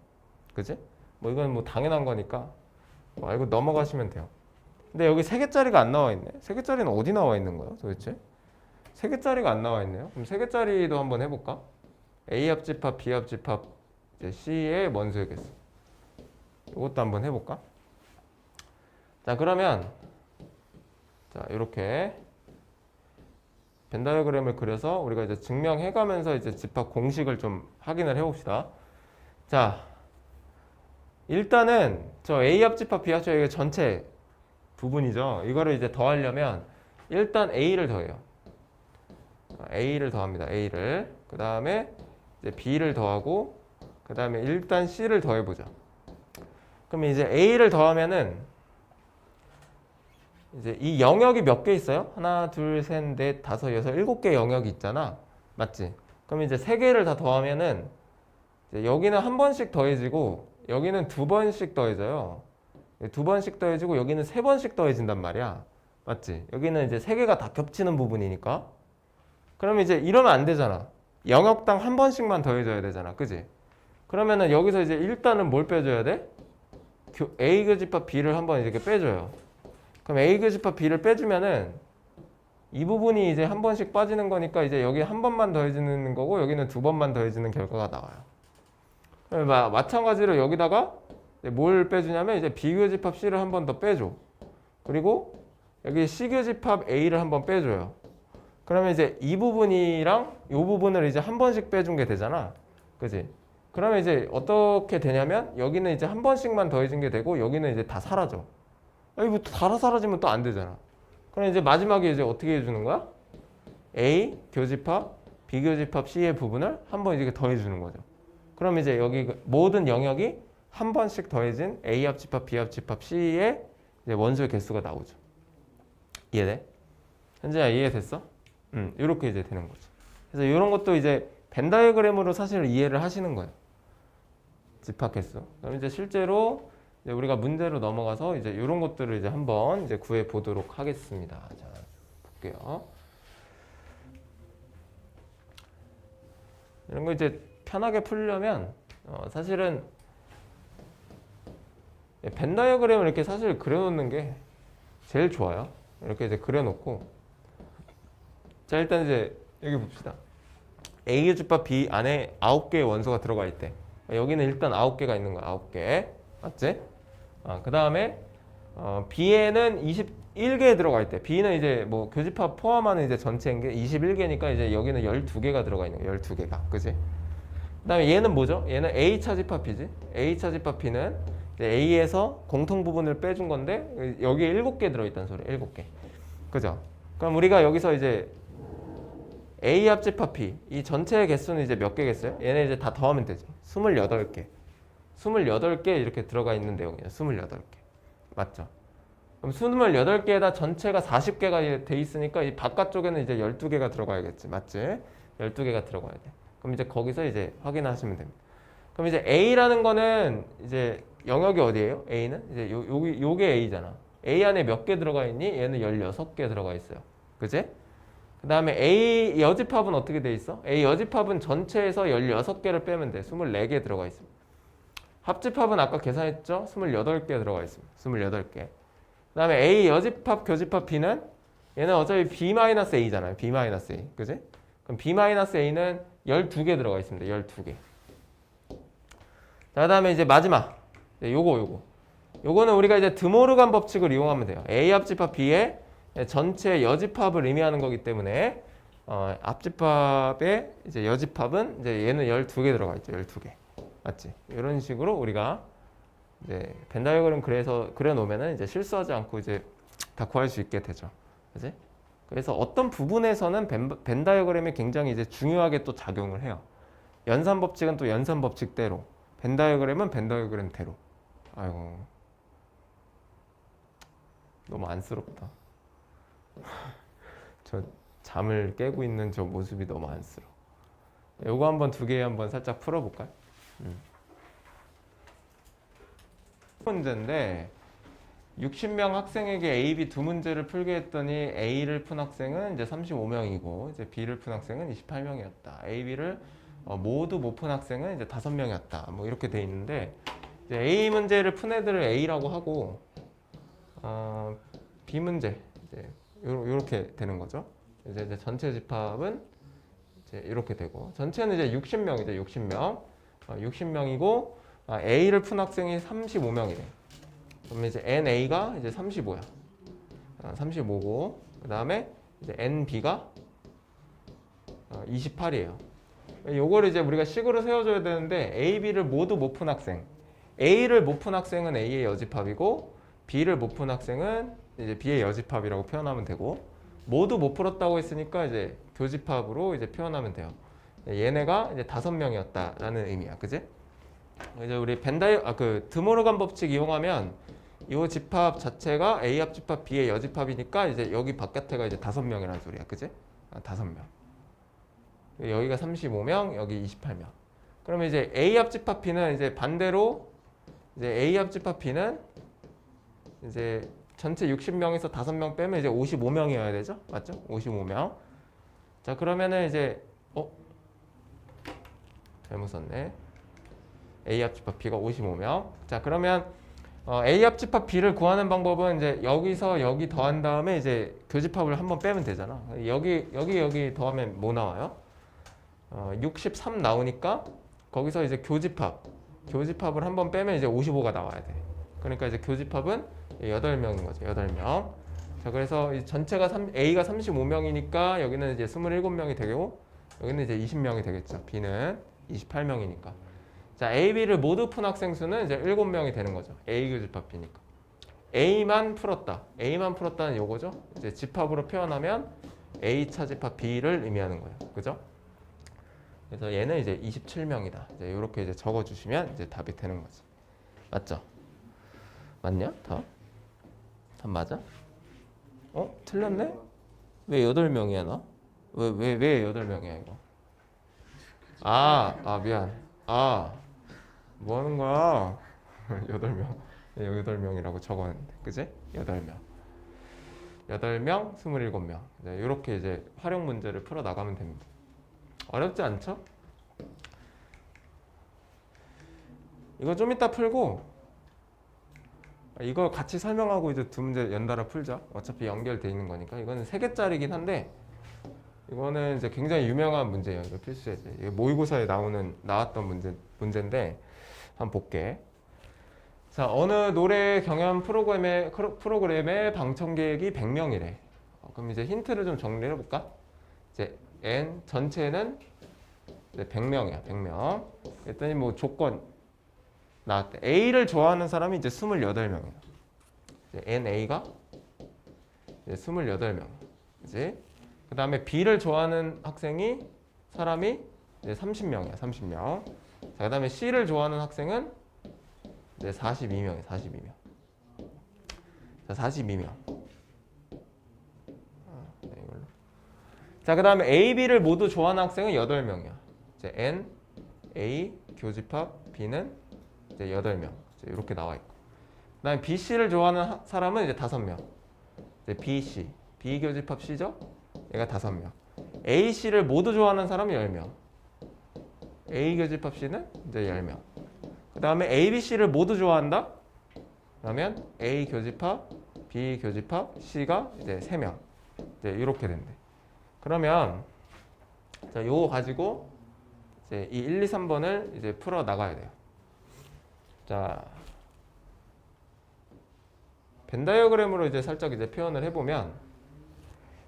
그지? 뭐 이건 뭐 당연한 거니까 뭐 알고 넘어가시면 돼요. 근데 여기 세 개짜리가 안 나와 있네. 세 개짜리는 어디 나와 있는 거야, 도대체? 세 개짜리가 안 나와 있네요. 그럼 세 개짜리도 한번 해볼까? A 합집합, B 합집합, C의 원소의 개수. 이것도 한번 해볼까? 자, 그러면 자 이렇게 벤 다이어그램을 그려서 우리가 이제 증명해가면서 이제 집합 공식을 좀 확인을 해봅시다. 자, 일단은 저 A 합집합, B 합집합 이게 전체 부분이죠. 이거를 이제 더하려면 일단 A를 더해요. A를 더합니다. A를. 그 다음에 이제 B를 더하고 그 다음에 일단 C를 더해보자. 그럼 이제 A를 더하면은 이제 이 영역이 몇 개 있어요? 하나, 둘, 셋, 넷, 다섯, 여섯, 일곱 개 영역이 있잖아. 맞지? 그럼 이제 세 개를 다 더하면은 이제 여기는 한 번씩 더해지고 여기는 두 번씩 더해져요. 두 번씩 더해지고 여기는 세 번씩 더해진단 말이야. 맞지? 여기는 이제 세 개가 다 겹치는 부분이니까. 그러면 이제 이러면 안 되잖아. 영역당 한 번씩만 더해줘야 되잖아. 그지? 그러면은 여기서 이제 일단은 뭘 빼줘야 돼? A 교집합 B를 한번 이렇게 빼줘요. 그럼 A 교집합 B를 빼주면은 이 부분이 이제 한 번씩 빠지는 거니까 이제 여기 한 번만 더해지는 거고 여기는 두 번만 더해지는 결과가 나와요. 마찬가지로 여기다가 뭘 빼주냐면 이제 B 교집합 C를 한 번 더 빼줘. 그리고 여기 C 교집합 A를 한 번 빼줘요. 그러면 이제 이 부분이랑 이 부분을 이제 한 번씩 빼준 게 되잖아. 그지? 그러면 이제 어떻게 되냐면 여기는 이제 한 번씩만 더해진 게 되고 여기는 이제 다 사라져. 아니 뭐 다 사라지면 또 안 되잖아. 그럼 이제 마지막에 이제 어떻게 해주는 거야? A 교집합, B 교집합 C의 부분을 한 번 이렇게 더해주는 거죠. 그럼 이제 여기 모든 영역이 한 번씩 더해진 A 합집합, B 합집합 C의 이제 원소의 개수가 나오죠. 이해돼? 현재야 이해됐어? 이렇게 이제 되는 거죠. 그래서 이런 것도 이제 벤 다이어그램으로 사실 이해를 하시는 거예요. 집합 개수. 그럼 이제 실제로 이제 우리가 문제로 넘어가서 이제 이런 것들을 이제 한번 이제 구해 보도록 하겠습니다. 자, 볼게요. 이런 거 이제 편하게 풀려면 사실은 벤 다이어그램을 이렇게 사실 그려놓는 게 제일 좋아요. 이렇게 이제 그려놓고 자 일단 이제 여기 봅시다. A 교집합 B 안에 9개의 원소가 들어가 있대. 여기는 일단 9개가 있는 거야. 9개. 맞지? 그 다음에 B에는 21개 들어가 있대. B는 이제 뭐 교집합 포함하는 이제 전체인 게 21개니까 이제 여기는 12개가 들어가 있는 거야. 12개가. 그지? 그 다음에 얘는 뭐죠? 얘는 A차 집합 B지. A차 집합 B는 A에서 공통 부분을 빼준 건데 여기에 7개 들어있다는 소리. 7개. 그죠? 그럼 우리가 여기서 이제 A 합집합 B 이 전체의 개수는 이제 몇 개겠어요? 얘네 이제 다 더하면 되지. 28개. 28개 이렇게 들어가 있는 내용이에요. 28개. 맞죠? 그럼 28개에다 전체가 40개가 돼 있으니까 이 바깥쪽에는 이제 12개가 들어가야겠지. 맞지? 12개가 들어가야 돼. 그럼 이제 거기서 이제 확인하시면 됩니다. 그럼 이제 A라는 거는 이제 영역이 어디예요? A는? 이제 요게 A잖아. A 안에 몇 개 들어가 있니? 얘는 16개 들어가 있어요. 그지? 그 다음에 A 여집합은 어떻게 돼 있어? A 여집합은 전체에서 16개를 빼면 돼. 24개 들어가 있습니다. 합집합은 아까 계산했죠? 28개 들어가 있습니다. 28개. 그 다음에 A 여집합 교집합 B는 얘는 어차피 B-A잖아요. B-A. 그지? 그럼 B-A는 12개 들어가 있습니다. 12개. 자, 그 다음에 이제 마지막. 요거는 우리가 이제 드모르간 법칙을 이용하면 돼요. A 합집합 B의 전체 여집합을 의미하는 거기 때문에 앞집합의 이제 여집합은 이제 얘는 12개 들어가 있죠. 12개. 맞지? 이런 식으로 우리가 이제 벤 다이어그램 그려 놓으면은 이제 실수하지 않고 이제 다 구할 수 있게 되죠. 그지? 그래서 어떤 부분에서는 벤 다이어그램이 굉장히 이제 중요하게 또 작용을 해요. 연산 법칙은 또 연산 법칙대로, 벤 다이어그램은 벤 다이어그램대로. 아이고. 너무 안쓰럽다. 저 잠을 깨고 있는 저 모습이 너무 안쓰러워. 요거 한번 두 개 한번 살짝 풀어볼까요? 문제인데 60명 학생에게 A, B 두 문제를 풀게 했더니 A를 푼 학생은 이제 35명이고 이제 B를 푼 학생은 28명이었다. A, B를 모두 못 푼 학생은 이제 5명이었다. 뭐 이렇게 돼 있는데 이제 A 문제를 푼 애들을 A라고 하고 B 문제 이제 요렇게 되는 거죠. 이제 전체 집합은 이제 이렇게 되고 전체는 이제 60명이죠. 60명. 60명이고 A를 푼 학생이 35명이래. 그러면 이제 NA가 이제 35야. 35고 그다음에 이제 NB가 28이에요. 요거를 이제 우리가 식으로 세워줘야 되는데 A, B를 모두 못 푼 학생. A를 못 푼 학생은 A의 여집합이고 B를 못 푼 학생은 이제 B의 여집합이라고 표현하면 되고 모두 못 풀었다고 했으니까 이제 교집합으로 이제 표현하면 돼요. 얘네가 이제 5명이었다라는 의미야. 그지? 이제 우리 드모르간 법칙 이용하면 이 집합 자체가 A 합집합 B의 여집합이니까 이제 여기 바깥에가 이제 5명이라는 소리야. 그지? 5명. 여기가 35명, 여기 28명. 그러면 이제 A 합집합 B는 이제 반대로 이제 A 합집합 B는 이제 전체 60명에서 5명 빼면 이제 55명이어야 되죠? 맞죠? 55명. 자, 그러면은 이제 잘못 썼네. A 합집합 B가 55명. 자, 그러면 A 합집합 B를 구하는 방법은 이제 여기서 여기 더한 다음에 이제 교집합을 한번 빼면 되잖아. 여기 더하면 뭐 나와요? 63 나오니까 거기서 이제 교집합을 한번 빼면 이제 55가 나와야 돼. 그러니까 이제 교집합은 8명인 거죠. 8명. 자, 그래서 전체가 A가 35명이니까 여기는 이제 27명이 되고 여기는 이제 20명이 되겠죠. B는 28명이니까. 자, A, B를 모두 푼 학생 수는 이제 7명이 되는 거죠. A 교집합 B니까. A만 풀었다. A만 풀었다는 요거죠. 이제 집합으로 표현하면 A 차집합 B를 의미하는 거예요. 그죠? 그래서 얘는 이제 27명이다. 이제 이렇게 이제 적어주시면 이제 답이 되는 거지. 맞죠? 맞냐? 답 맞아? 틀렸네? 왜 8명이야 너? 왜 8명이야 이거? 미안. 뭐 하는 거야? 8명. 8명이라고 적었는데. 그지? 8명. 8명, 27명. 이렇게 이제 활용 문제를 풀어 나가면 됩니다. 어렵지 않죠? 이거 좀 이따 풀고 이거 같이 설명하고 이제 두 문제 연달아 풀자. 어차피 연결돼 있는 거니까. 이거는 3개짜리긴 한데 이거는 이제 굉장히 유명한 문제예요. 이거 필수예제. 이거 모의고사에 나왔던 문제인데 한번 볼게. 자, 어느 노래 경연 프로그램의 방청 계획이 100명이래. 그럼 이제 힌트를 좀 정리해 볼까? 이제 N 전체는 100명이야. 100명. 그랬더니 뭐 조건 나왔대. A를 좋아하는 사람이 이제 28명이야. NA가 이제 28명. 그지? 그 다음에 B를 좋아하는 사람이 이제 30명이야. 30명. 자, 그 다음에 C를 좋아하는 학생은 이제 42명이야. 42명. 자, 42명. 이걸로. 자, 그 다음에 A, B를 모두 좋아하는 학생은 8명이야. 이제 N, A, 교집합, B는 이제 8명. 이렇게 나와 있고. 그 다음에 B, C를 좋아하는 사람은 이제 5명. 이제 B, C. B 교집합 C죠? 얘가 5명. A, C를 모두 좋아하는 사람은 10명. A 교집합 C는 이제 10명. 그 다음에 A, B, C를 모두 좋아한다? 그러면 A 교집합, B 교집합, C가 이제 3명. 이제 이렇게 된대. 그러면 자, 요거 가지고 이제 이 1, 2, 3번을 이제 풀어 나가야 돼요. 자, 벤 다이어그램으로 이제 살짝 이제 표현을 해보면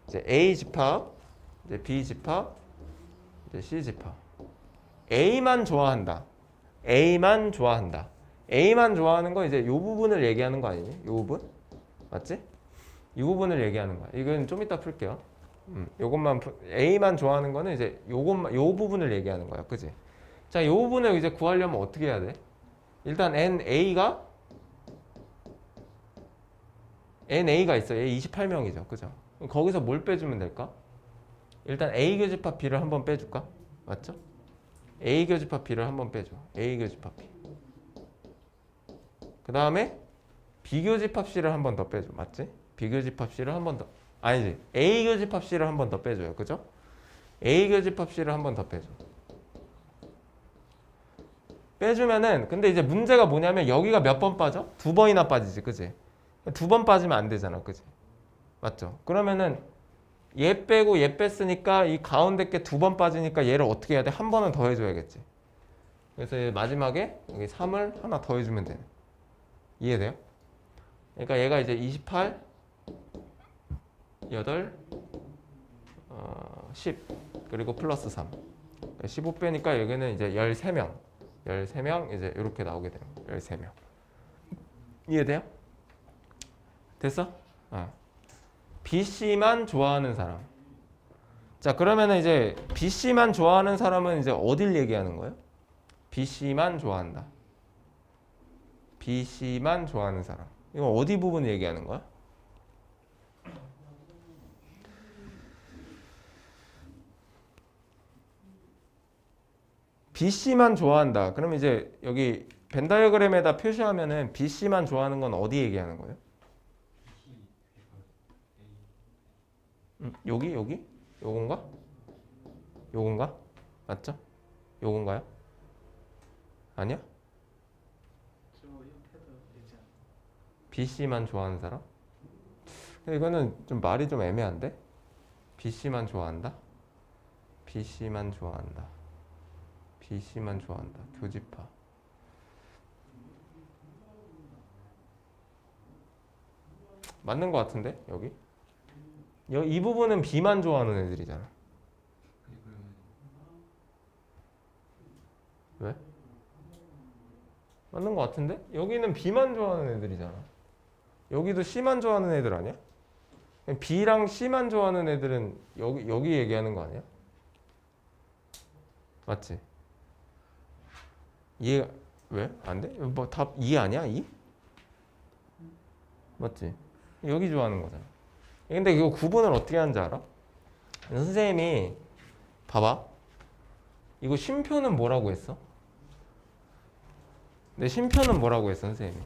이제 A 집합, 이제 B 집합, 이제 C 집합. A만 좋아한다. A만 좋아한다. A만 좋아하는 건 이제 이 부분을 얘기하는 거 아니니? 이 부분? 맞지? 이 부분을 얘기하는 거야. 이건 좀 이따 풀게요. 요것만 A만 좋아하는 거는 이제 요것만 요 부분을 얘기하는 거야. 그지? 자, 요 부분을 이제 구하려면 어떻게 해야 돼? 일단 NA가 있어. 얘 28명이죠. 그죠? 거기서 뭘 빼주면 될까? 일단 A 교집합 B를 한번 빼줄까? 맞죠? A 교집합 B를 한번 빼줘. A 교집합 B. 그 다음에 B 교집합 C를 한번 더 빼줘. 맞지? B 교집합 C를 한번 더. 아니지. A 교집합 C를 한번 더 빼줘요. 그죠? A 교집합 C를 한번 더 빼줘. 빼주면은 근데 이제 문제가 뭐냐면 여기가 몇 번 빠져? 2번이나 빠지지. 그지? 2번 빠지면 안 되잖아. 그지? 맞죠? 그러면은 얘 빼고 얘 뺐으니까 이 가운데 게 2번 빠지니까 얘를 어떻게 해야 돼? 한 번은 더 해줘야겠지. 그래서 마지막에 여기 3을 하나 더 해주면 되네. 이해돼요? 그러니까 얘가 이제 28, 8, 10 그리고 플러스 3 15 빼니까 여기는 이제 13명 13명 이제 이렇게 나오게 돼요. 13명 이해돼요? 됐어? BC만 좋아하는 사람. 자, 그러면은 이제 BC만 좋아하는 사람은 이제 어딜 얘기하는 거예요? BC만 좋아한다. BC만 좋아하는 사람. 이거 어디 부분 얘기하는 거야? BC만 좋아한다. 그럼 이제 여기 벤 다이어그램에다 표시하면은 BC만 좋아하는 건 어디 얘기하는 거예요? 여기? 요건가? 요건가? 맞죠? 요건가요? 아니야? BC만 좋아하는 사람? 이거는 좀 말이 좀 애매한데? BC만 좋아한다? BC만 좋아한다. BC만 좋아한다. 교집합. 맞는 것 같은데? 여기? 이 부분은 B만 좋아하는 애들이잖아. 왜? 맞는 것 같은데? 여기는 B만 좋아하는 애들이잖아. 여기도 C만 좋아하는 애들 아니야? B랑 C만 좋아하는 애들은 여기 얘기하는 거 아니야? 맞지? 이해 왜? 안 돼? 뭐 답 2 아니야? 2? 맞지? 여기 좋아하는 거잖아. 근데 이거 구분을 어떻게 하는지 알아? 선생님이 봐봐. 이거 쉼표는 뭐라고 했어? 내 쉼표는 뭐라고 했어, 선생님이?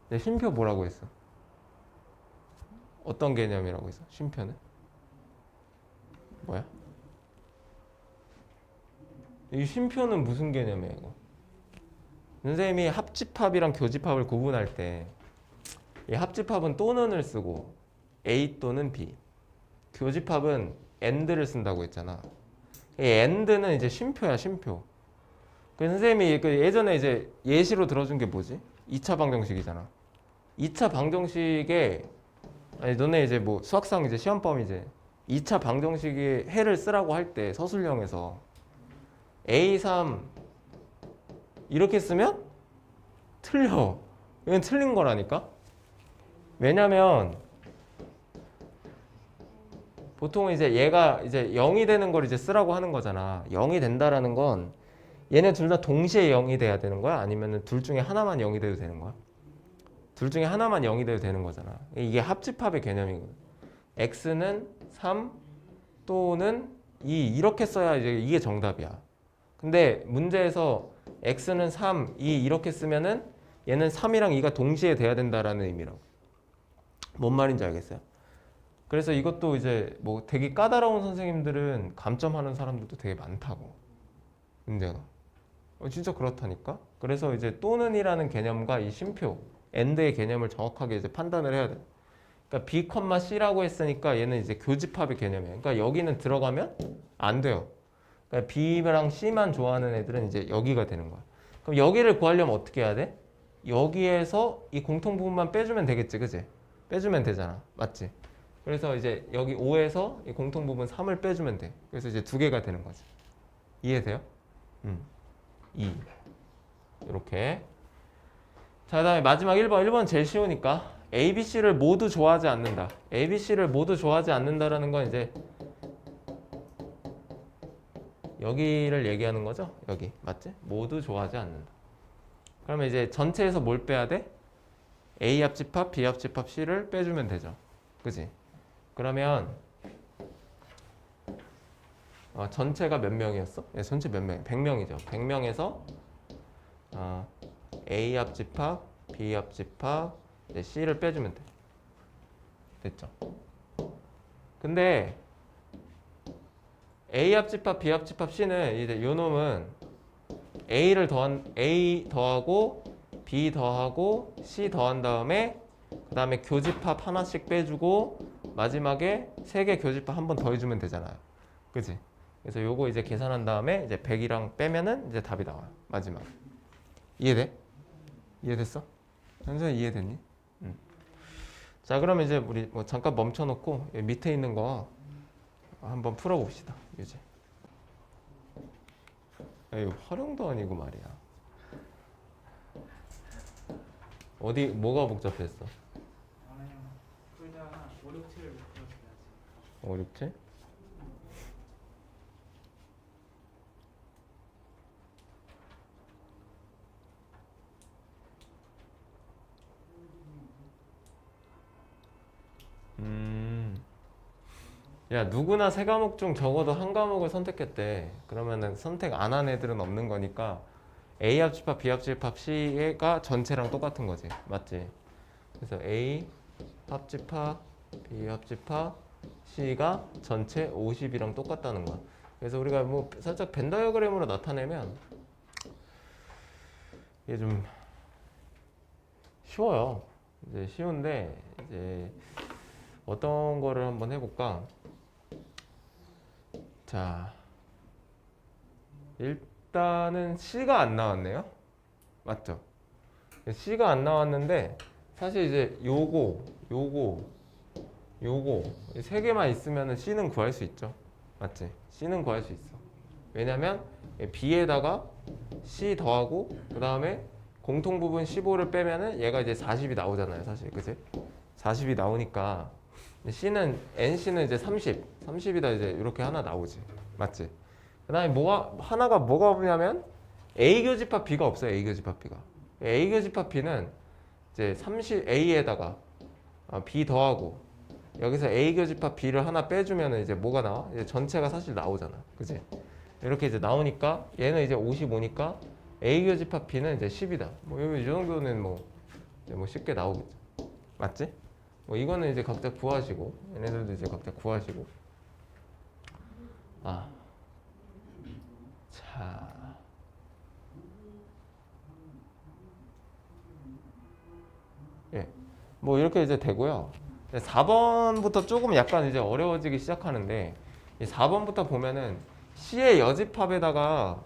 내 쉼표 뭐라고 했어? 어떤 개념이라고 했어? 쉼표는? 뭐야? 이 쉼표는 무슨 개념이야, 이거? 선생님이 합집합이랑 교집합을 구분할 때 이 합집합은 또는을 쓰고 A 또는 B, 교집합은 AND를 쓴다고 했잖아. 이 AND는 이제 쉼표야, 쉼표. 그 선생님이 그 예전에 이제 예시로 들어준 게 뭐지? 2차 방정식이잖아. 2차 방정식에 아니 너네 이제 뭐 수학상 이제 시험범 이제 2차 방정식의 해를 쓰라고 할 때 서술형에서 A3 이렇게 쓰면 틀려. 이건 틀린 거라니까. 왜냐면 보통은 이제 얘가 이제 0이 되는 걸 이제 쓰라고 하는 거잖아. 0이 된다라는 건 얘네 둘 다 동시에 0이 돼야 되는 거야? 아니면은 둘 중에 하나만 0이 돼도 되는 거야? 둘 중에 하나만 0이 돼도 되는 거잖아. 이게 합집합의 개념이거든. x는 3 또는 2 이렇게 써야 이제 이게 정답이야. 근데 문제에서 x는 3, 2 이렇게 쓰면은 얘는 3이랑 2가 동시에 돼야 된다라는 의미라고. 뭔 말인지 알겠어요? 그래서 이것도 이제 뭐 되게 까다로운 선생님들은 감점하는 사람들도 되게 많다고. 문제가. 진짜 그렇다니까? 그래서 이제 또는이라는 개념과 이 쉼표, and의 개념을 정확하게 이제 판단을 해야 돼. 그러니까 b, c라고 했으니까 얘는 이제 교집합의 개념이에요. 그러니까 여기는 들어가면 안 돼요. 그러니까 b랑 c만 좋아하는 애들은 이제 여기가 되는 거야. 그럼 여기를 구하려면 어떻게 해야 돼? 여기에서 이 공통 부분만 빼주면 되겠지, 그지? 빼주면 되잖아, 맞지? 그래서 이제 여기 5에서 이 공통 부분 3을 빼주면 돼. 그래서 이제 두 개가 되는 거지. 이해돼요? 2 이렇게. 자, 그 다음에 마지막 1번. 1번 제일 쉬우니까 A, B, C를 모두 좋아하지 않는다. A, B, C를 모두 좋아하지 않는다라는 건 이제 여기를 얘기하는 거죠. 여기 맞지? 모두 좋아하지 않는다. 그러면 이제 전체에서 뭘 빼야 돼? A 합집합, B 합집합, C를 빼주면 되죠. 그지? 그러면 전체가 몇 명이었어? 네, 전체 몇 명? 100명이죠. 100명에서 A 합집합, B 합집합, C를 빼주면 돼. 됐죠? 근데 A 합집합, B 합집합, C는 이제 요 놈은 A 더하고 B 더하고 C 더한 다음에 그 다음에 교집합 하나씩 빼주고 마지막에 3개 교집합 한 번 더 해주면 되잖아요. 그치? 그래서 요거 이제 계산한 다음에 이제 100이랑 빼면은 이제 답이 나와요. 마지막. 이해돼? 이해됐어? 현선이 이해됐니? 응. 자, 그러면 이제 우리 뭐 잠깐 멈춰놓고 밑에 있는 거 한번 풀어봅시다. 이제. 에이, 활용도 아니고 말이야. 어디 뭐가 복잡했어? 풀다가 5, 6, 7을 못 풀었어야지. 5, 6, 7? 야, 누구나 세 과목 중 적어도 한 과목을 선택했대. 그러면은 선택 안 한 애들은 없는 거니까 A 합집합, B 합집합, C가 전체랑 똑같은 거지. 맞지? 그래서 A 합집합, B 합집합, C가 전체 50이랑 똑같다는 거야. 그래서 우리가 뭐 살짝 벤 다이어그램으로 나타내면 이게 좀 쉬워요. 이제 쉬운데 이제 어떤 거를 한번 해볼까? 자, 일단은 C가 안 나왔네요. 맞죠? C가 안 나왔는데 사실 이제 요거 이 세 개만 있으면 C는 구할 수 있죠. 맞지? C는 구할 수 있어. 왜냐면 B에다가 C 더하고 그 다음에 공통 부분 15를 빼면은 얘가 이제 40이 나오잖아요. 사실 그치? 40이 나오니까 NC는 이제 30이다 이제 이렇게 하나 나오지. 맞지? 그 다음에 하나가 뭐가 없냐면 A 교집합 B가 없어요. A 교집합 B가. A 교집합 B는 이제 30A에다가 B 더하고 여기서 A 교집합 B를 하나 빼주면 이제 뭐가 나와? 이제 전체가 사실 나오잖아. 그치? 이렇게 이제 나오니까 얘는 이제 55니까 A 교집합 B는 이제 10이다. 뭐 이 정도는 뭐 쉽게 나오겠죠. 맞지? 뭐 이거는 이제 각자 구하시고 얘네들도 이제 각자 구하시고. 자, 예, 뭐 이렇게 이제 되고요. 4번부터 조금 약간 이제 어려워지기 시작하는데 이 4번부터 보면은 C의 여집합에다가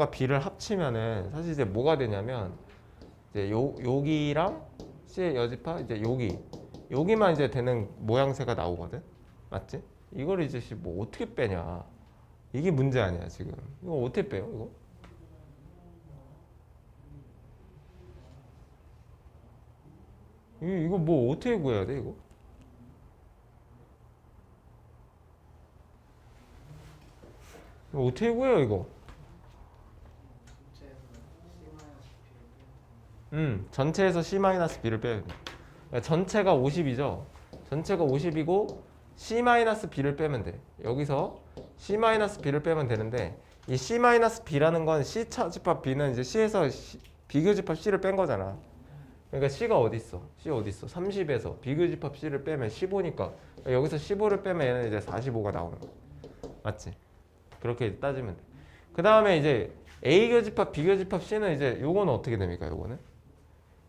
B를 합치면은 사실 이제 뭐가 되냐면 이제 여기랑 C의 여집합 이제 여기만 이제 되는 모양새가 나오거든. 맞지? 이걸 이제 뭐 어떻게 빼냐? 이게 문제 아니야 지금. 이거 어떻게 빼요? 이거 뭐 어떻게 구해야 돼 이거? 이거 어떻게 구해요 이거? 전체에서 C-B를 빼야 돼. 그러니까 전체가 50이죠. 전체가 50이고 C-B를 빼면 돼. 여기서 C-B를 빼면 되는데 이 C-B라는 건 C 차집합 B는 이제 C에서 비교집합 C를 뺀 거잖아. 그러니까 C가 어디 있어? C 어디 있어? 30에서 비교집합 C를 빼면 15니까 여기서 15를 빼면 얘는 이제 45가 나오는 거야. 맞지? 그렇게 따지면 돼. 그 다음에 이제 A 교집합, B 교집합 C는 이제 요거는 어떻게 됩니까? 요거는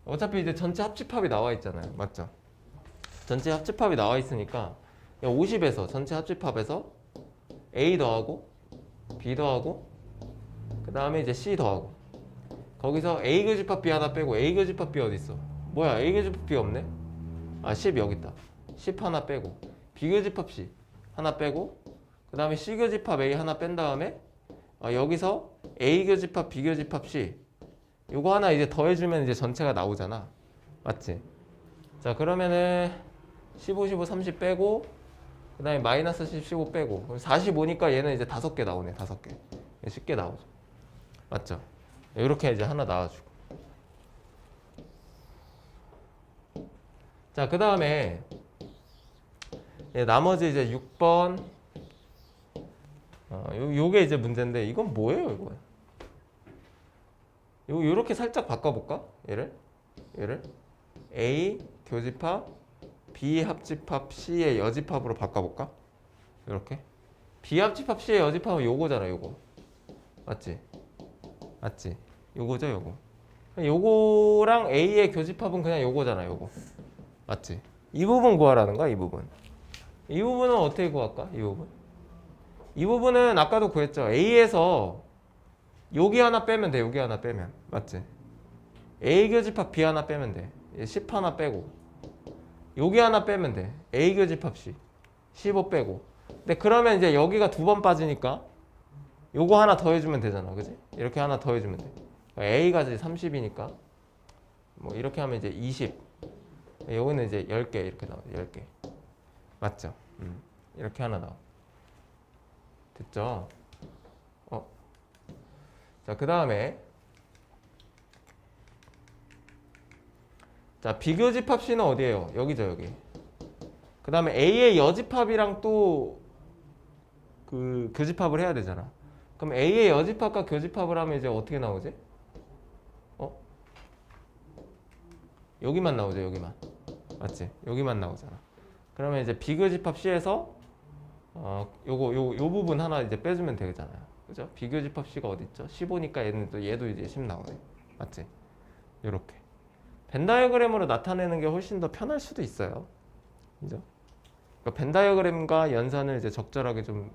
어차피 이제 전체 합집합이 나와 있잖아요. 맞죠? 전체 합집합이 나와 있으니까 50에서 전체 합집합에서 A 더하고 B 더하고 그 다음에 이제 C 더하고 거기서 A 교집합 B 하나 빼고 A 교집합 B 어디 있어? 뭐야? A 교집합 B 없네? 아 10 여기 있다. 10 하나 빼고 B 교집합 C 하나 빼고 그 다음에 C 교집합 A 하나 뺀 다음에 여기서 A 교집합 B 교집합 C 요거 하나 이제 더해주면 이제 전체가 나오잖아. 맞지? 자 그러면은 15, 15, 30 빼고 그 다음에 마이너스 10, 15 빼고 그럼 45니까 얘는 이제 5개 나오네. 5개 쉽게 나오죠. 맞죠? 이렇게 이제 하나 나와주고 자 그 다음에 나머지 이제 6번 요게 이제 문제인데 이건 뭐예요 이거? 요렇게 살짝 바꿔볼까? 얘를 A 교집합 B 합집합 C의 여집합으로 바꿔볼까? 이렇게 B 합집합 C의 여집합은 요거잖아. 요거 맞지? 맞지? 요거죠 요거. 요거랑 A의 교집합은 그냥 요거잖아. 요거 맞지? 이 부분 구하라는 거야. 이 부분은 어떻게 구할까? 이 부분은 아까도 구했죠. A에서 여기 하나 빼면 돼. 여기 하나 빼면 맞지? A 교집합 B 하나 빼면 돼. 10 하나 빼고 여기 하나 빼면 돼. A 교집합 C 15 빼고. 근데 그러면 이제 여기가 2번 빠지니까 요거 하나 더해주면 되잖아. 그지? 이렇게 하나 더해주면 돼. A가 이제 30이니까 뭐 이렇게 하면 이제 20. 여기는 이제 10개 이렇게 나와. 10개 맞죠? 이렇게 하나 나와. 됐죠? 자, 그 다음에 자 비교집합 C는 어디예요? 여기죠 여기. 그 다음에 A의 여집합이랑 또 그 교집합을 해야 되잖아. 그럼 A의 여집합과 교집합을 하면 이제 어떻게 나오지? 여기만 나오죠 여기만. 맞지? 여기만 나오잖아. 그러면 이제 비교집합 C에서 요 부분 하나 이제 빼주면 되잖아요. 그죠? 비교집합 C가 어디 있죠? 15니까 얘도 이제 10 나오네. 맞지? 요렇게. 벤 다이어그램으로 나타내는 게 훨씬 더 편할 수도 있어요. 그죠? 그러니까 벤 다이어그램과 연산을 이제 적절하게 좀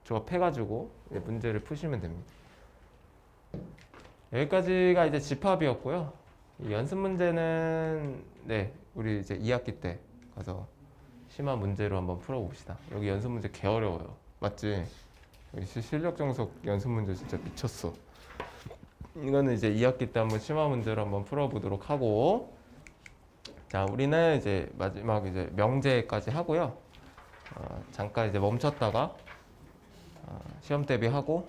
조합해가지고 이제 문제를 푸시면 됩니다. 여기까지가 이제 집합이었고요. 이 연습 문제는 네 우리 이제 2학기 때 가서 심화 문제로 한번 풀어봅시다. 여기 연습 문제 개 어려워요. 맞지? 여기 실력 정석 연습 문제 진짜 미쳤어. 이거는 이제 2학기 때 한번 심화 문제로 한번 풀어보도록 하고, 자 우리는 이제 마지막 이제 명제까지 하고요. 잠깐 이제 멈췄다가 시험 대비하고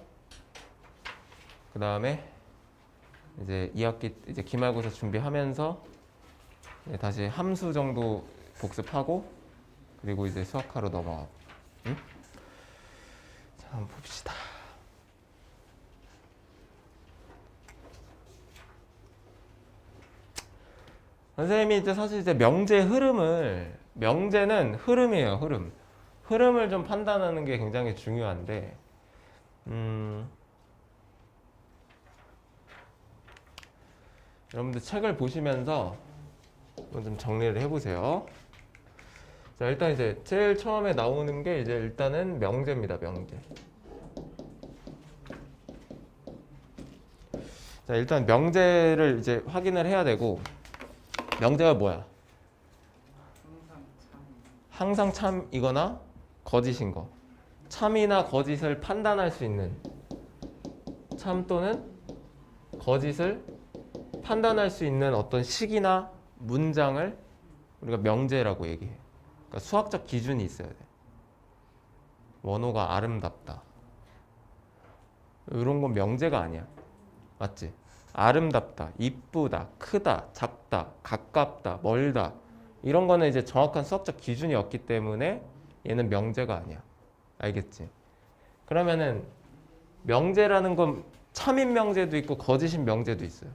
그 다음에 이제 2학기 이제 기말고사 준비하면서 다시 함수 정도 복습하고 그리고 이제 수학하러 넘어가고. 응? 자 한번 봅시다. 선생님이 이제 사실 이제 명제 흐름을 명제는 흐름이에요. 흐름을 좀 판단하는 게 굉장히 중요한데 여러분들 책을 보시면서 좀 정리를 해보세요. 자 일단 이제 제일 처음에 나오는 게 이제 일단은 명제입니다. 명제. 자 일단 명제를 이제 확인을 해야 되고, 명제가 뭐야? 항상 참이거나 거짓인 거. 참이나 거짓을 판단할 수 있는, 참 또는 거짓을 판단할 수 있는 어떤 식이나 문장을 우리가 명제라고 얘기해. 그러니까 수학적 기준이 있어야 돼. 원호가 아름답다. 이런 건 명제가 아니야. 맞지? 아름답다, 이쁘다, 크다, 작다, 가깝다, 멀다 이런 거는 이제 정확한 수학적 기준이 없기 때문에 얘는 명제가 아니야. 알겠지? 그러면은 명제라는 건 참인 명제도 있고 거짓인 명제도 있어요.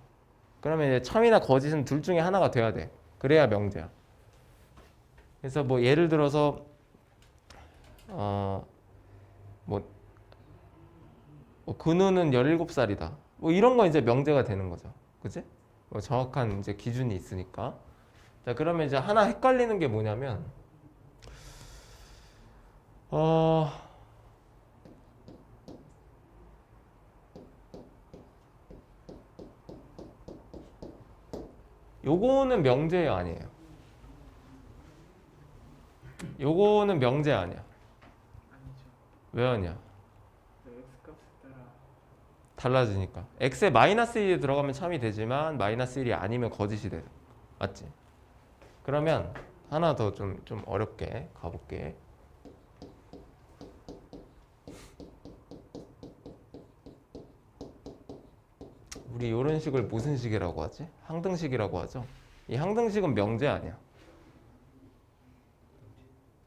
그러면 이제 참이나 거짓은 둘 중에 하나가 돼야 돼. 그래야 명제야. 그래서 뭐 예를 들어서 뭐 근우는 17살이다. 뭐 이런 건 이제 명제가 되는 거죠. 그치? 뭐 정확한 이제 기준이 있으니까. 자, 그러면 이제 하나 헷갈리는 게 뭐냐면 요거는 명제 아니에요. 요거는 명제 아니야. 아니죠. 왜 아니야? 그 x 값에 따라 달라지니까. x에 마이너스 1이 들어가면 참이 되지만 마이너스 1이 아니면 거짓이 돼. 맞지? 그러면 하나 더 좀 어렵게 가볼게. 우리 이런 식을 무슨 식이라고 하지? 항등식이라고 하죠. 이 항등식은 명제 아니야.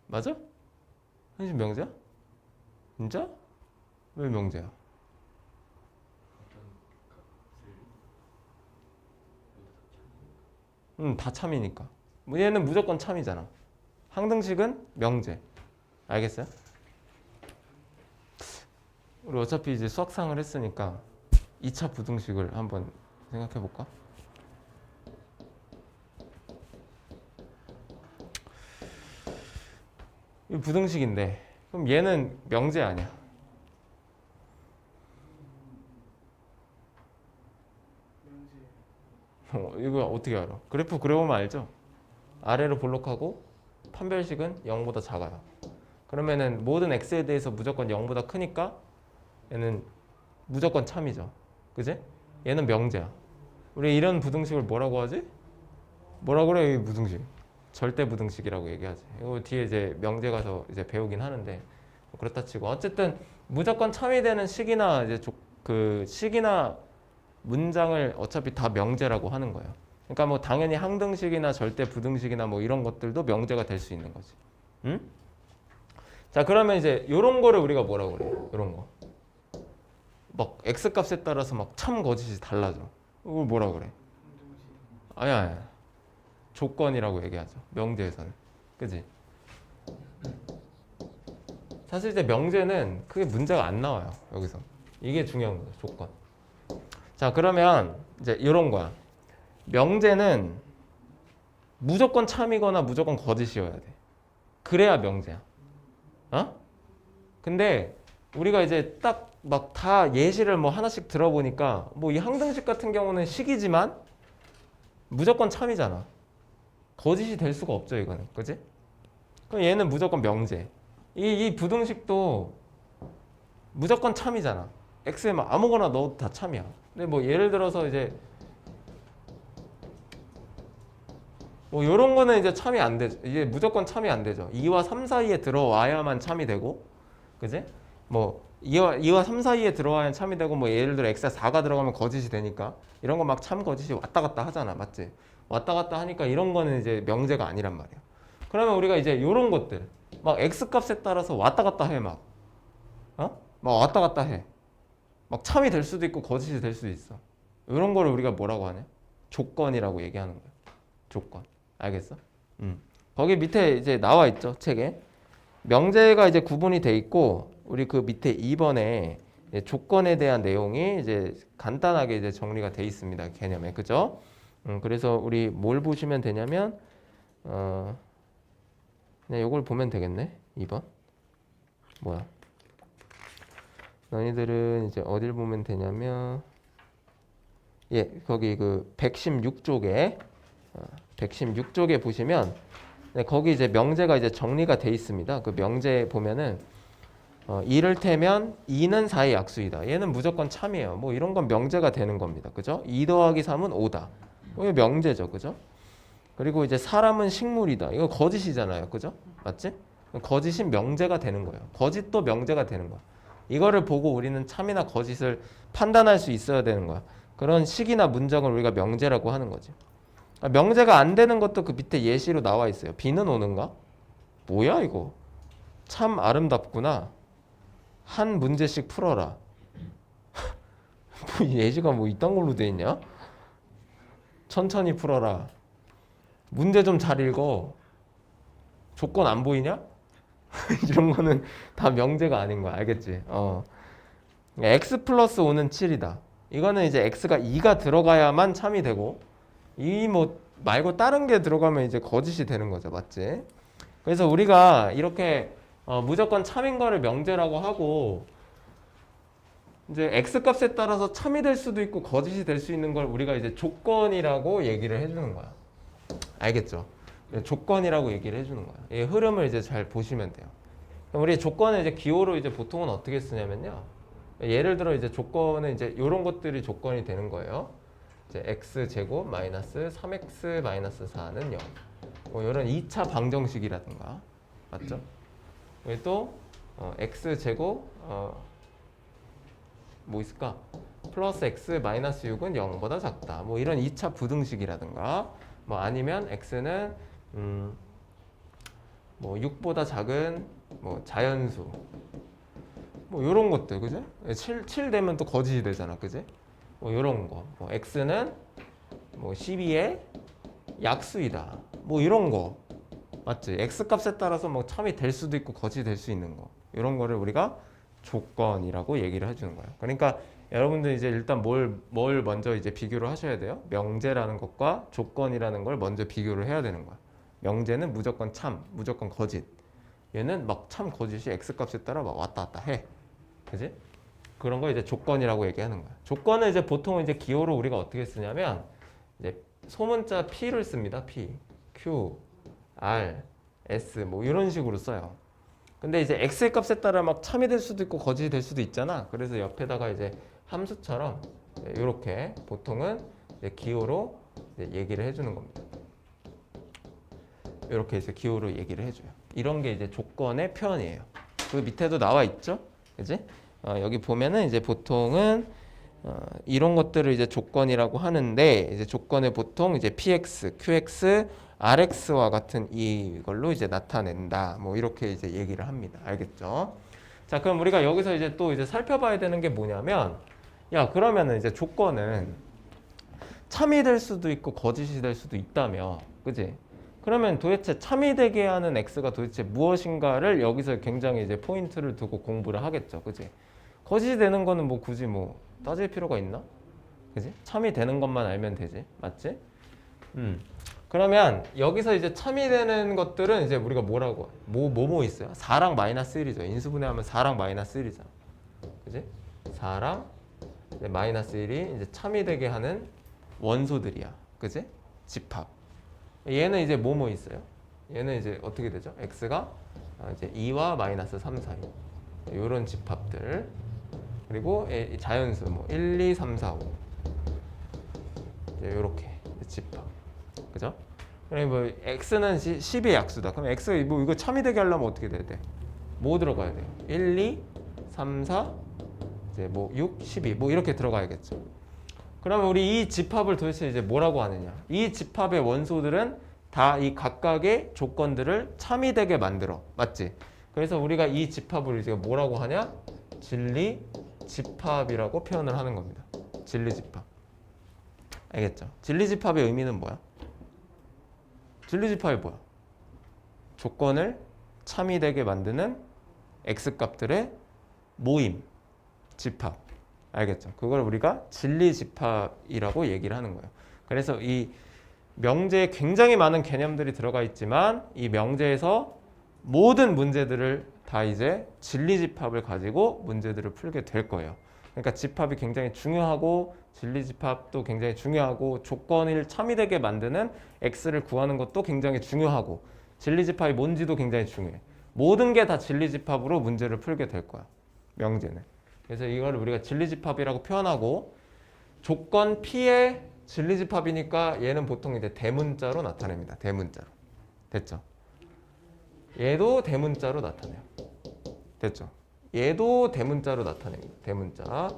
맞아? 항등식 명제야? 진짜? 왜 명제야? 다 참이니까. 뭐 얘는 무조건 참이잖아. 항등식은 명제. 알겠어요? 우리 어차피 이제 수학상을 했으니까 2차 부등식을 한번 생각해 볼까? 이 부등식인데 그럼 얘는 명제 아니야. 명제 이거 어떻게 알아? 그래프 그려보면 알죠? 아래로 볼록하고 판별식은 0보다 작아요. 그러면은 모든 x에 대해서 무조건 0보다 크니까 얘는 무조건 참이죠. 그지? 얘는 명제야. 우리 이런 부등식을 뭐라고 하지? 뭐라 그래 이 부등식? 절대 부등식이라고 얘기하지. 이거 뒤에 이제 명제 가서 이제 배우긴 하는데 뭐 그렇다 치고 어쨌든 무조건 참이 되는 식이나 이제 그 식이나 문장을 어차피 다 명제라고 하는 거예요. 그러니까 뭐 당연히 항등식이나 절대 부등식이나 뭐 이런 것들도 명제가 될 수 있는 거지. 응? 자, 그러면 이제 이런 거를 우리가 뭐라고 그래요? 이런 거. 막 x 값에 따라서 막 참 거짓이 달라져. 이걸 뭐라 그래? 항등식 아니야. 조건이라고 얘기하죠. 명제에서는. 그지? 사실 이제 명제는 크게 문제가 안 나와요. 여기서. 이게 중요한 거죠. 조건. 자, 그러면 이제 이런 거야. 명제는 무조건 참이거나 무조건 거짓이어야 돼. 그래야 명제야. 어? 근데 우리가 이제 딱 막 다 예시를 뭐 하나씩 들어보니까 뭐 이 항등식 같은 경우는 식이지만 무조건 참이잖아. 거짓이 될 수가 없죠, 이거는. 그지? 그럼 얘는 무조건 명제. 이 부등식도 무조건 참이잖아. x에 막 아무거나 넣어도 다 참이야. 근데 뭐 예를 들어서 이제 뭐 이런 거는 이제 참이 안 되죠. 이게 무조건 참이 안 되죠. 2와 3 사이에 들어와야만 참이 되고, 그지? 뭐 2와 3 사이에 들어와야 참이 되고, 뭐 예를 들어 x에 4가 들어가면 거짓이 되니까 이런 거 막 참 거짓이 왔다 갔다 하잖아, 맞지? 왔다 갔다 하니까 이런 거는 이제 명제가 아니란 말이야. 그러면 우리가 이제 이런 것들 막 x 값에 따라서 왔다 갔다 해 막, 막 왔다 갔다 해. 막 참이 될 수도 있고 거짓이 될 수도 있어. 이런 거를 우리가 뭐라고 하냐? 조건이라고 얘기하는 거야. 조건. 알겠어? 거기 밑에 이제 나와 있죠, 책에. 명제가 이제 구분이 돼 있고 우리 그 밑에 2번에 조건에 대한 내용이 이제 간단하게 이제 정리가 돼 있습니다. 개념에. 그죠? 그래서 우리 뭘 보시면 되냐면 그냥 이걸 보면 되겠네. 2번. 뭐야? 너희들은 이제 어딜 보면 되냐면 거기 그 116쪽에 116쪽에 보시면 거기 이제 명제가 이제 정리가 돼 있습니다. 그 명제 보면은 이를테면 2는 4의 약수이다. 얘는 무조건 참이에요. 뭐 이런 건 명제가 되는 겁니다. 그죠? 2 더하기 3은 5다. 이거 명제죠. 그죠? 그리고 이제 사람은 식물이다. 이거 거짓이잖아요. 그죠? 맞지? 거짓이 명제가 되는 거예요. 거짓도 명제가 되는 거야. 이거를 보고 우리는 참이나 거짓을 판단할 수 있어야 되는 거야. 그런 식이나 문장을 우리가 명제라고 하는 거지. 명제가 안 되는 것도 그 밑에 예시로 나와 있어요. 비는 오는가? 뭐야 이거? 참 아름답구나. 한 문제씩 풀어라. 뭐 예시가 뭐 이딴 걸로 돼 있냐? 천천히 풀어라. 문제 좀 잘 읽어. 조건 안 보이냐? 이런 거는 다 명제가 아닌 거야. 알겠지? x 플러스 5는 7이다. 이거는 이제 x가 2가 들어가야만 참이 되고 이 뭐 말고 다른 게 들어가면 이제 거짓이 되는 거죠. 맞지? 그래서 우리가 이렇게 무조건 참인 거를 명제라고 하고 이제 x 값에 따라서 참이 될 수도 있고 거짓이 될 수 있는 걸 우리가 이제 조건이라고 얘기를 해주는 거야. 알겠죠? 조건이라고 얘기를 해주는 거야. 이 흐름을 이제 잘 보시면 돼요. 우리 조건을 이제 기호로 이제 보통은 어떻게 쓰냐면요. 예를 들어 이제 조건은 이제 이런 것들이 조건이 되는 거예요. 이제 x 제곱 마이너스 3x 마이너스 4는 0. 뭐 이런 2차 방정식이라든가 맞죠? 또 x 제곱 뭐 있을까? 플러스 x 마이너스 6은 0보다 작다. 뭐 이런 2차 부등식이라든가 뭐 아니면 x는 뭐 6보다 작은 뭐 자연수 뭐 이런 것들 그죠? 7 되면 또 거짓이 되잖아 그지? 뭐 이런 거 뭐 x는 뭐 12의 약수이다 뭐 이런 거 맞지? x 값에 따라서 뭐 참이 될 수도 있고 거짓이 될 수 있는 거 이런 거를 우리가 조건이라고 얘기를 해주는 거예요. 그러니까 여러분들 이제 일단 뭘 먼저 이제 비교를 하셔야 돼요. 명제라는 것과 조건이라는 걸 먼저 비교를 해야 되는 거야. 명제는 무조건 참, 무조건 거짓. 얘는 막 참 거짓이 x 값에 따라 막 왔다 갔다 해. 그지? 그런 거 이제 조건이라고 얘기하는 거야. 조건은 이제 보통 이제 기호로 우리가 어떻게 쓰냐면 이제 소문자 P를 씁니다. P, Q, R, S 뭐 이런 식으로 써요. 근데 이제 x의 값에 따라 막 참이 될 수도 있고 거짓이 될 수도 있잖아. 그래서 옆에다가 이제 함수처럼 이렇게 보통은 이제 기호로 이제 얘기를 해주는 겁니다. 이렇게 해서 기호로 얘기를 해줘요. 이런 게 이제 조건의 표현이에요. 그 밑에도 나와 있죠, 그지? 여기 보면은 이제 보통은 이런 것들을 이제 조건이라고 하는데 이제 조건에 보통 이제 px, qx, rx와 같은 이걸로 이제 나타낸다. 뭐 이렇게 이제 얘기를 합니다. 알겠죠? 자, 그럼 우리가 여기서 이제 또 이제 살펴봐야 되는 게 뭐냐면, 야, 그러면은 이제 조건은 참이 될 수도 있고 거짓이 될 수도 있다며, 그지? 그러면 도대체 참이 되게 하는 x가 도대체 무엇인가를 여기서 굉장히 이제 포인트를 두고 공부를 하겠죠, 그지? 거짓이 되는 거는 뭐 굳이 뭐 따질 필요가 있나? 그지? 참이 되는 것만 알면 되지, 맞지? 그러면 여기서 이제 참이 되는 것들은 이제 우리가 뭐라고 뭐 있어요? 4랑 마이너스 1이죠. 인수분해하면 4랑 마이너스 1이잖아. 그지? 4랑 마이너스 1이 이제 참이 되게 하는 원소들이야. 그지? 집합. 얘는 이제 뭐 있어요? 얘는 이제 어떻게 되죠? x가 이제 2와 마이너스 3 사이. 이런 집합들. 그리고 자연수 뭐 1, 2, 3, 4, 5. 이렇게 집합. 그죠? 그럼 뭐 x는 10의 약수다. 그럼 x 뭐 이거 참이 되게 하려면 어떻게 돼야 돼? 뭐 들어가야 돼요? 1, 2, 3, 4, 이제 뭐 6, 12, 뭐 이렇게 들어가야겠죠. 그러면 우리 이 집합을 도대체 이제 뭐라고 하느냐? 이 집합의 원소들은 다 이 각각의 조건들을 참이 되게 만들어. 맞지? 그래서 우리가 이 집합을 이제 뭐라고 하냐? 진리 집합이라고 표현을 하는 겁니다. 진리 집합. 알겠죠? 진리 집합의 의미는 뭐야? 진리 집합이 뭐야? 조건을 참이 되게 만드는 x값들의 모임, 집합. 알겠죠? 그걸 우리가 진리 집합이라고 얘기를 하는 거예요. 그래서 이 명제에 굉장히 많은 개념들이 들어가 있지만 이 명제에서 모든 문제들을 다 이제 진리 집합을 가지고 문제들을 풀게 될 거예요. 그러니까 집합이 굉장히 중요하고 진리 집합도 굉장히 중요하고 조건을 참이되게 만드는 x를 구하는 것도 굉장히 중요하고 진리 집합이 뭔지도 굉장히 중요해. 모든 게 다 진리 집합으로 문제를 풀게 될 거야. 명제는. 그래서 이걸 우리가 진리 집합이라고 표현하고 조건 P의 진리 집합이니까 얘는 보통 이제 대문자로 나타냅니다. 대문자로. 됐죠? 얘도 대문자로 나타내요. 됐죠? 얘도 대문자로 나타냅니다. 대문자.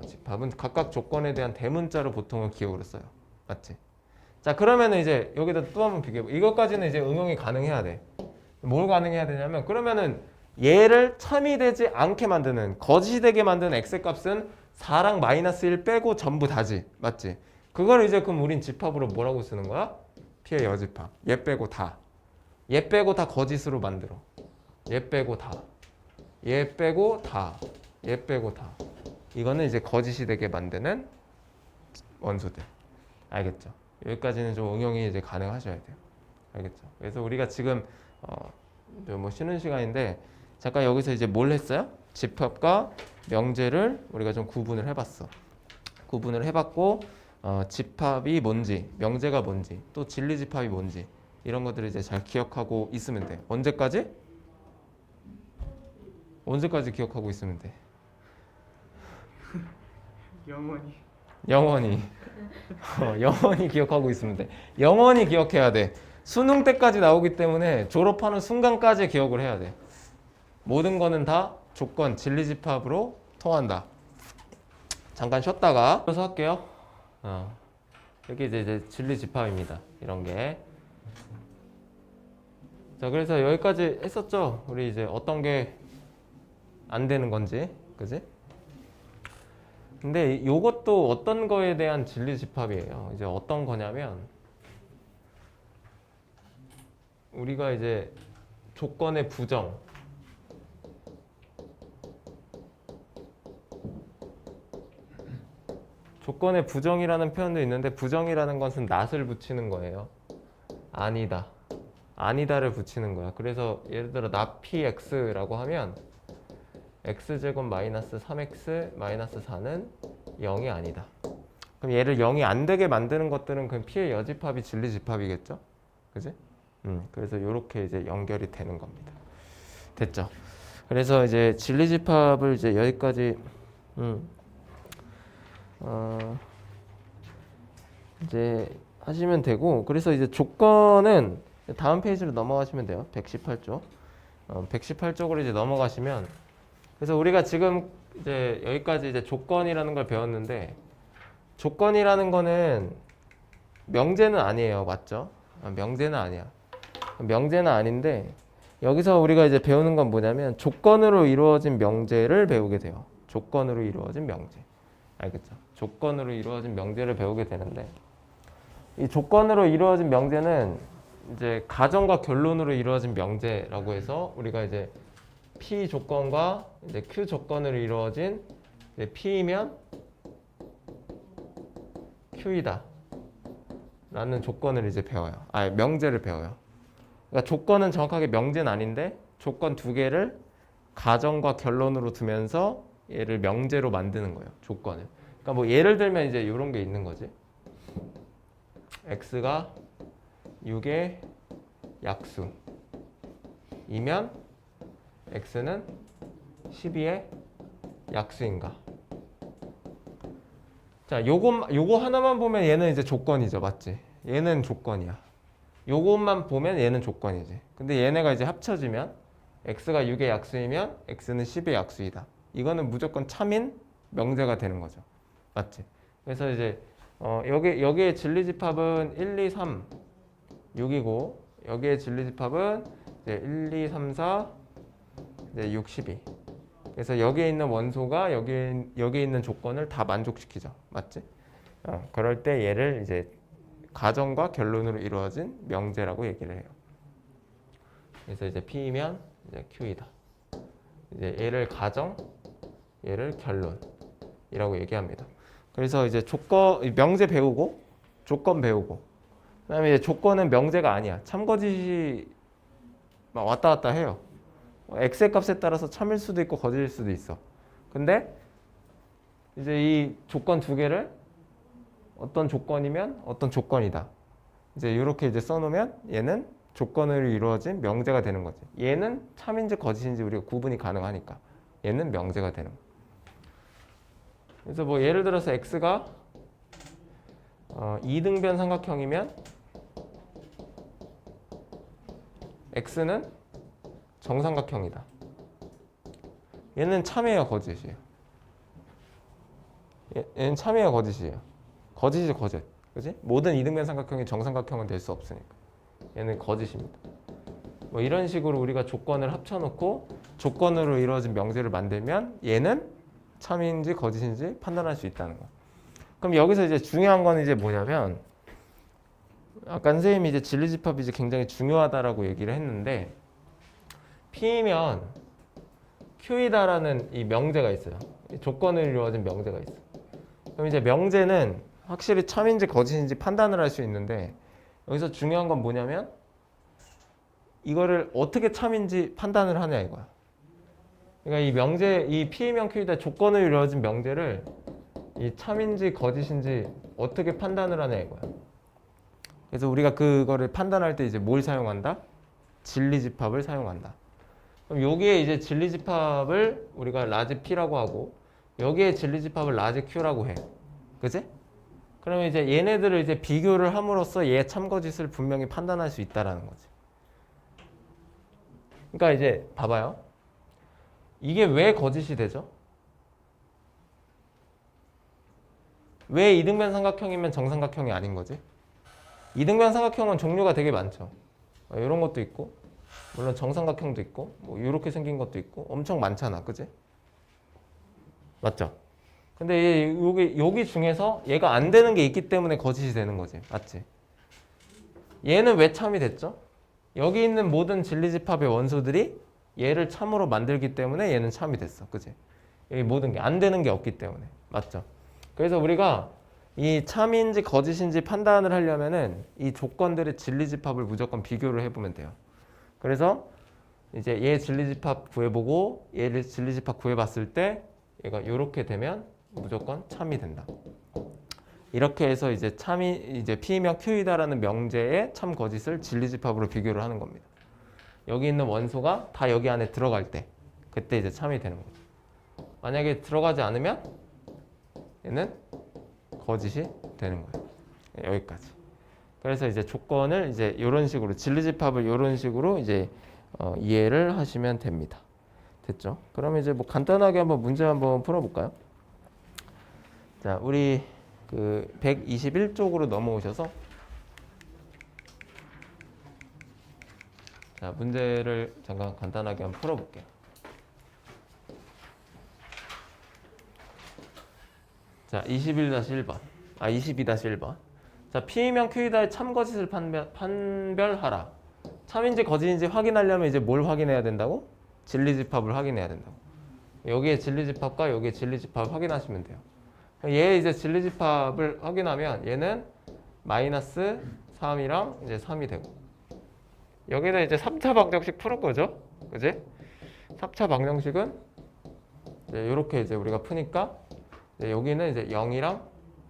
집합은 각각 조건에 대한 대문자로 보통은 기억으로 써요. 맞지? 자, 그러면은 이제 여기다 또 한번 비교해봐. 이것까지는 이제 응용이 가능해야 돼. 뭘 가능해야 되냐면, 그러면은 얘를 참이 되지 않게 만드는, 거짓이 되게 만드는 x값은 4랑 마이너스 1 빼고 전부 다지. 맞지? 그걸 이제 그럼 우린 집합으로 뭐라고 쓰는 거야? P의 여집합. 얘 빼고 다. 얘 빼고 다 거짓으로 만들어. 얘 빼고 다. 얘 빼고 다. 얘 빼고 다. 이거는 이제 거짓이 되게 만드는 원소들. 알겠죠? 여기까지는 좀 응용이 이제 가능하셔야 돼요. 알겠죠? 그래서 우리가 지금 뭐 쉬는 시간인데 잠깐 여기서 이제 뭘 했어요? 집합과 명제를 우리가 좀 구분을 해봤어. 구분을 해봤고 집합이 뭔지, 명제가 뭔지, 또 진리집합이 뭔지 이런 것들을 이제 잘 기억하고 있으면 돼. 언제까지? 언제까지 기억하고 있으면 돼? 영원히. 영원히. 영원히 기억하고 있으면 돼. 영원히 기억해야 돼. 수능 때까지 나오기 때문에 졸업하는 순간까지 기억을 해야 돼. 모든 거는 다 조건, 진리집합으로 통한다. 잠깐 쉬었다가 그래서 할게요. 여기 이제 진리집합입니다. 이런 게. 자, 그래서 여기까지 했었죠. 우리 이제 어떤 게 안 되는 건지, 그지? 근데 이것도 어떤 거에 대한 진리집합이에요. 이제 어떤 거냐면 우리가 이제 조건의 부정, 조건의 부정이라는 표현도 있는데 부정이라는 것은 not을 붙이는 거예요. 아니다. 아니다를 붙이는 거야. 그래서 예를 들어 not px라고 하면 x제곱 마이너스 3x 마이너스 4는 0이 아니다. 그럼 얘를 0이 안 되게 만드는 것들은 그 p의 여집합이 진리집합이겠죠? 그지? 그래서 이렇게 이제 연결이 되는 겁니다. 됐죠? 그래서 이제 진리집합을 이제 여기까지 이제 하시면 되고, 그래서 이제 조건은 다음 페이지로 넘어가시면 돼요. 118쪽. 118쪽으로 이제 넘어가시면, 그래서 우리가 지금 이제 여기까지 이제 조건이라는 걸 배웠는데, 조건이라는 거는 명제는 아니에요. 맞죠? 명제는 아니야. 명제는 아닌데, 여기서 우리가 이제 배우는 건 뭐냐면, 조건으로 이루어진 명제를 배우게 돼요. 조건으로 이루어진 명제. 알겠죠? 조건으로 이루어진 명제를 배우게 되는데, 이 조건으로 이루어진 명제는 이제 가정과 결론으로 이루어진 명제라고 해서 우리가 이제 P 조건과 이제 Q 조건으로 이루어진 이제 P이면 Q이다 라는 조건을 이제 배워요. 명제를 배워요. 그러니까 조건은 정확하게 명제는 아닌데 조건 두 개를 가정과 결론으로 두면서 얘를 명제로 만드는 거예요. 조건을. 그러니까 뭐 예를 들면 이제 이런 게 있는 거지. x가 6의 약수이면 x는 12의 약수인가? 자, 요거 하나만 보면 얘는 이제 조건이죠, 맞지? 얘는 조건이야. 요것만 보면 얘는 조건이지. 근데 얘네가 이제 합쳐지면 x가 6의 약수이면 x는 10의 약수이다. 이거는 무조건 참인 명제가 되는 거죠, 맞지? 그래서 이제 여기에 진리집합은 1, 2, 3, 6이고 여기에 진리집합은 이제 1, 2, 3, 4, 이제 6, 12. 그래서 여기에 있는 원소가 여기에 있는 조건을 다 만족시키죠. 맞지? 그럴 때 얘를 이제 가정과 결론으로 이루어진 명제라고 얘기를 해요. 그래서 이제 P이면 이제 Q이다. 이제 얘를 가정, 얘를 결론이라고 얘기합니다. 그래서 이제 명제 배우고 조건 배우고 그다음에 이제 조건은 명제가 아니야. 참거짓이 막 왔다 갔다 해요. x의 값에 따라서 참일 수도 있고 거짓일 수도 있어. 근데 이제 이 조건 두 개를 어떤 조건이면 어떤 조건이다. 이제 이렇게 이제 써놓으면 얘는 조건으로 이루어진 명제가 되는 거지. 얘는 참인지 거짓인지 우리가 구분이 가능하니까 얘는 명제가 되는 거야. 그래서 뭐 예를 들어서 x가 2등변 삼각형이면 x는 정삼각형이다. 얘는 참이에요, 거짓이에요? 얘는 참이에요, 거짓이에요? 거짓이죠, 거짓. 그지? 모든 이등변 삼각형이 정삼각형은 될 수 없으니까. 얘는 거짓입니다. 뭐 이런 식으로 우리가 조건을 합쳐놓고 조건으로 이루어진 명제를 만들면 얘는 참인지 거짓인지 판단할 수 있다는 거. 그럼 여기서 이제 중요한 건 이제 뭐냐면 아까 선생님이 이제 진리집합이 이제 굉장히 중요하다라고 얘기를 했는데 P면 Q이다라는 이 명제가 있어요. 이 조건을 이루어진 명제가 있어. 그럼 이제 명제는 확실히 참인지 거짓인지 판단을 할 수 있는데 여기서 중요한 건 뭐냐면 이거를 어떻게 참인지 판단을 하냐 이거야. 그러니까 이 명제, 이 P면 Q이다 조건을 이루어진 명제를 이 참인지 거짓인지 어떻게 판단을 하냐 이거야. 그래서 우리가 그거를 판단할 때 이제 뭘 사용한다? 진리집합을 사용한다. 그럼 여기에 이제 진리집합을 우리가 라지 P라고 하고 여기에 진리집합을 라지 Q라고 해. 그지? 그러면 이제 얘네들을 이제 비교를 함으로써 얘 참거짓을 분명히 판단할 수 있다라는 거지. 그러니까 이제 봐봐요. 이게 왜 거짓이 되죠? 왜 이등변 삼각형이면 정삼각형이 아닌 거지? 이등변 삼각형은 종류가 되게 많죠. 이런 것도 있고 물론 정삼각형도 있고 뭐 이렇게 생긴 것도 있고 엄청 많잖아. 그지? 맞죠? 근데 여기 중에서 얘가 안 되는 게 있기 때문에 거짓이 되는 거지. 맞지? 얘는 왜 참이 됐죠? 여기 있는 모든 진리집합의 원소들이 얘를 참으로 만들기 때문에 얘는 참이 됐어. 그지? 여기 모든 게 안 되는 게 없기 때문에. 맞죠? 그래서 우리가 이 참인지 거짓인지 판단을 하려면은 이 조건들의 진리집합을 무조건 비교를 해보면 돼요. 그래서 이제 얘 진리집합 구해보고 얘를 진리집합 구해봤을 때 얘가 이렇게 되면 무조건 참이 된다. 이렇게 해서 이제 참이 이제 P면 Q이다라는 명제의 참 거짓을 진리집합으로 비교를 하는 겁니다. 여기 있는 원소가 다 여기 안에 들어갈 때 그때 이제 참이 되는 거죠. 만약에 들어가지 않으면 얘는 거짓이 되는 거예요. 여기까지. 그래서 이제 조건을 이제 이런 식으로 진리집합을 이런 식으로 이제 이해를 하시면 됩니다. 됐죠? 그러면 이제 뭐 간단하게 한번 문제 한번 풀어볼까요? 자, 우리 그 121쪽으로 넘어오셔서 자, 문제를 잠깐 간단하게 한번 풀어볼게요. 자, 21-1번. 22-1번. 자, P면 Q이다의 참거짓을 판별하라. 참인지 거짓인지 확인하려면 이제 뭘 확인해야 된다고? 진리집합을 확인해야 된다고. 여기에 진리집합과 여기에 진리집합 확인하시면 돼요. 얘 이제 진리집합을 확인하면 얘는 마이너스 3이랑 이제 3이 되고 여기는 이제 3차 방정식 푸는 거죠. 그지? 3차 방정식은 이렇게 이제 우리가 푸니까 이제 여기는 이제 0이랑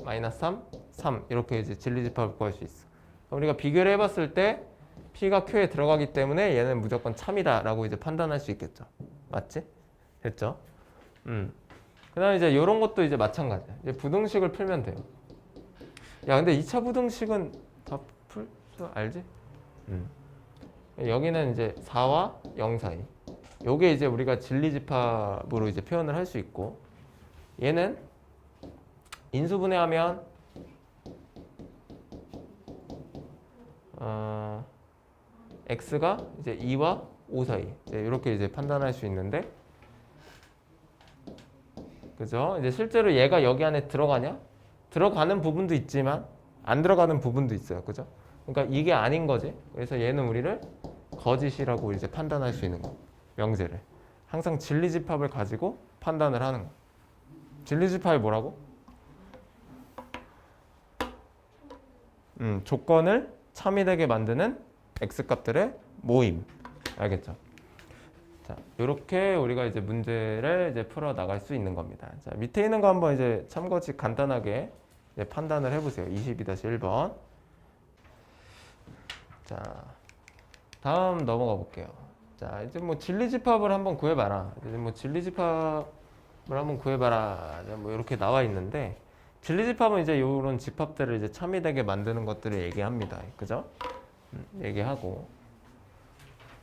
마이너스 3, 3 이렇게 이제 진리집합을 구할 수 있어. 우리가 비교를 해봤을 때 P가 Q에 들어가기 때문에 얘는 무조건 참이다라고 이제 판단할 수 있겠죠. 맞지? 됐죠? 그다음에 이제 이런 것도 이제 마찬가지야. 이제 부등식을 풀면 돼요. 야, 근데 2차 부등식은 다 풀 줄 알지? 여기는 이제 4와 0 사이. 요게 이제 우리가 진리집합으로 이제 표현을 할 수 있고 얘는 인수분해하면 x가 이제 2와 5 사이 이제 이렇게 이제 판단할 수 있는데 그죠? 이제 실제로 얘가 여기 안에 들어가냐? 들어가는 부분도 있지만 안 들어가는 부분도 있어요. 그죠? 그러니까 이게 아닌 거지. 그래서 얘는 우리를 거짓이라고 이제 판단할 수 있는 거. 명제를. 항상 진리집합을 가지고 판단을 하는 거. 진리집합이 뭐라고? 조건을 참이 되게 만드는 x값들의 모임. 알겠죠? 자, 이렇게 우리가 이제 문제를 이제 풀어 나갈 수 있는 겁니다. 자, 밑에 있는 거 한번 이제 참고식 간단하게 이제 판단을 해보세요. 22-1번. 자, 다음 넘어가 볼게요. 자, 이제 뭐 진리집합을 한번 구해봐라. 이제 뭐 진리집합을 한번 구해봐라. 뭐 이렇게 나와 있는데 진리집합은 이제 이런 집합들을 이제 참이 되게 만드는 것들을 얘기합니다. 그죠? 얘기하고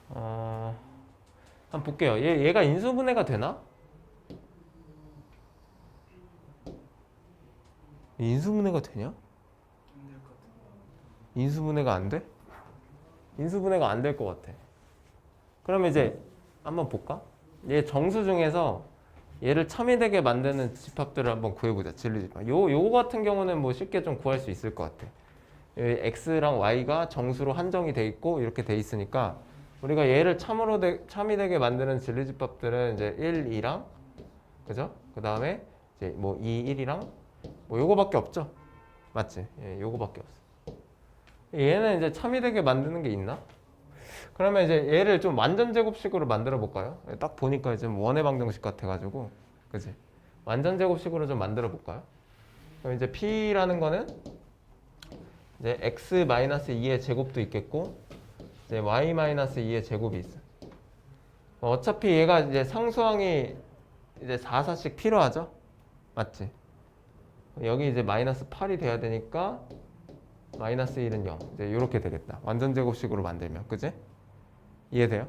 한번 볼게요. 얘가 인수분해가 되나? 인수분해가 되냐? 힘들 것 같은데. 인수분해가 안 돼? 인수분해가 안 될 것 같아. 그러면 이제 한번 볼까? 얘 정수 중에서 얘를 첨예되게 만드는 집합들을 한번 구해보자. 진리집합. 요거 같은 경우는 뭐 쉽게 좀 구할 수 있을 것 같아. x랑 y가 정수로 한정이 돼 있고 이렇게 돼 있으니까 우리가 얘를 첨예되게 만드는 진리집합들은 이제 1, 2랑 그죠? 그 다음에 이제 뭐 2, 1이랑 뭐 요거밖에 없죠? 맞지? 예, 요거밖에 없어. 얘는 이제 첨예되게 만드는 게 있나? 그러면 이제 얘를 좀 완전 제곱식으로 만들어 볼까요? 딱 보니까 이제 원의 방정식 같아가지고, 그지? 완전 제곱식으로 좀 만들어 볼까요? 그럼 이제 P라는 거는 이제 x-2의 제곱도 있겠고, 이제 y-2의 제곱이 있어. 어차피 얘가 이제 상수항이 이제 4, 4씩 필요하죠? 맞지? 여기 이제 마이너스 8이 돼야 되니까 마이너스 1은 0. 이제 이렇게 되겠다. 완전 제곱식으로 만들면, 그지? 이해돼요?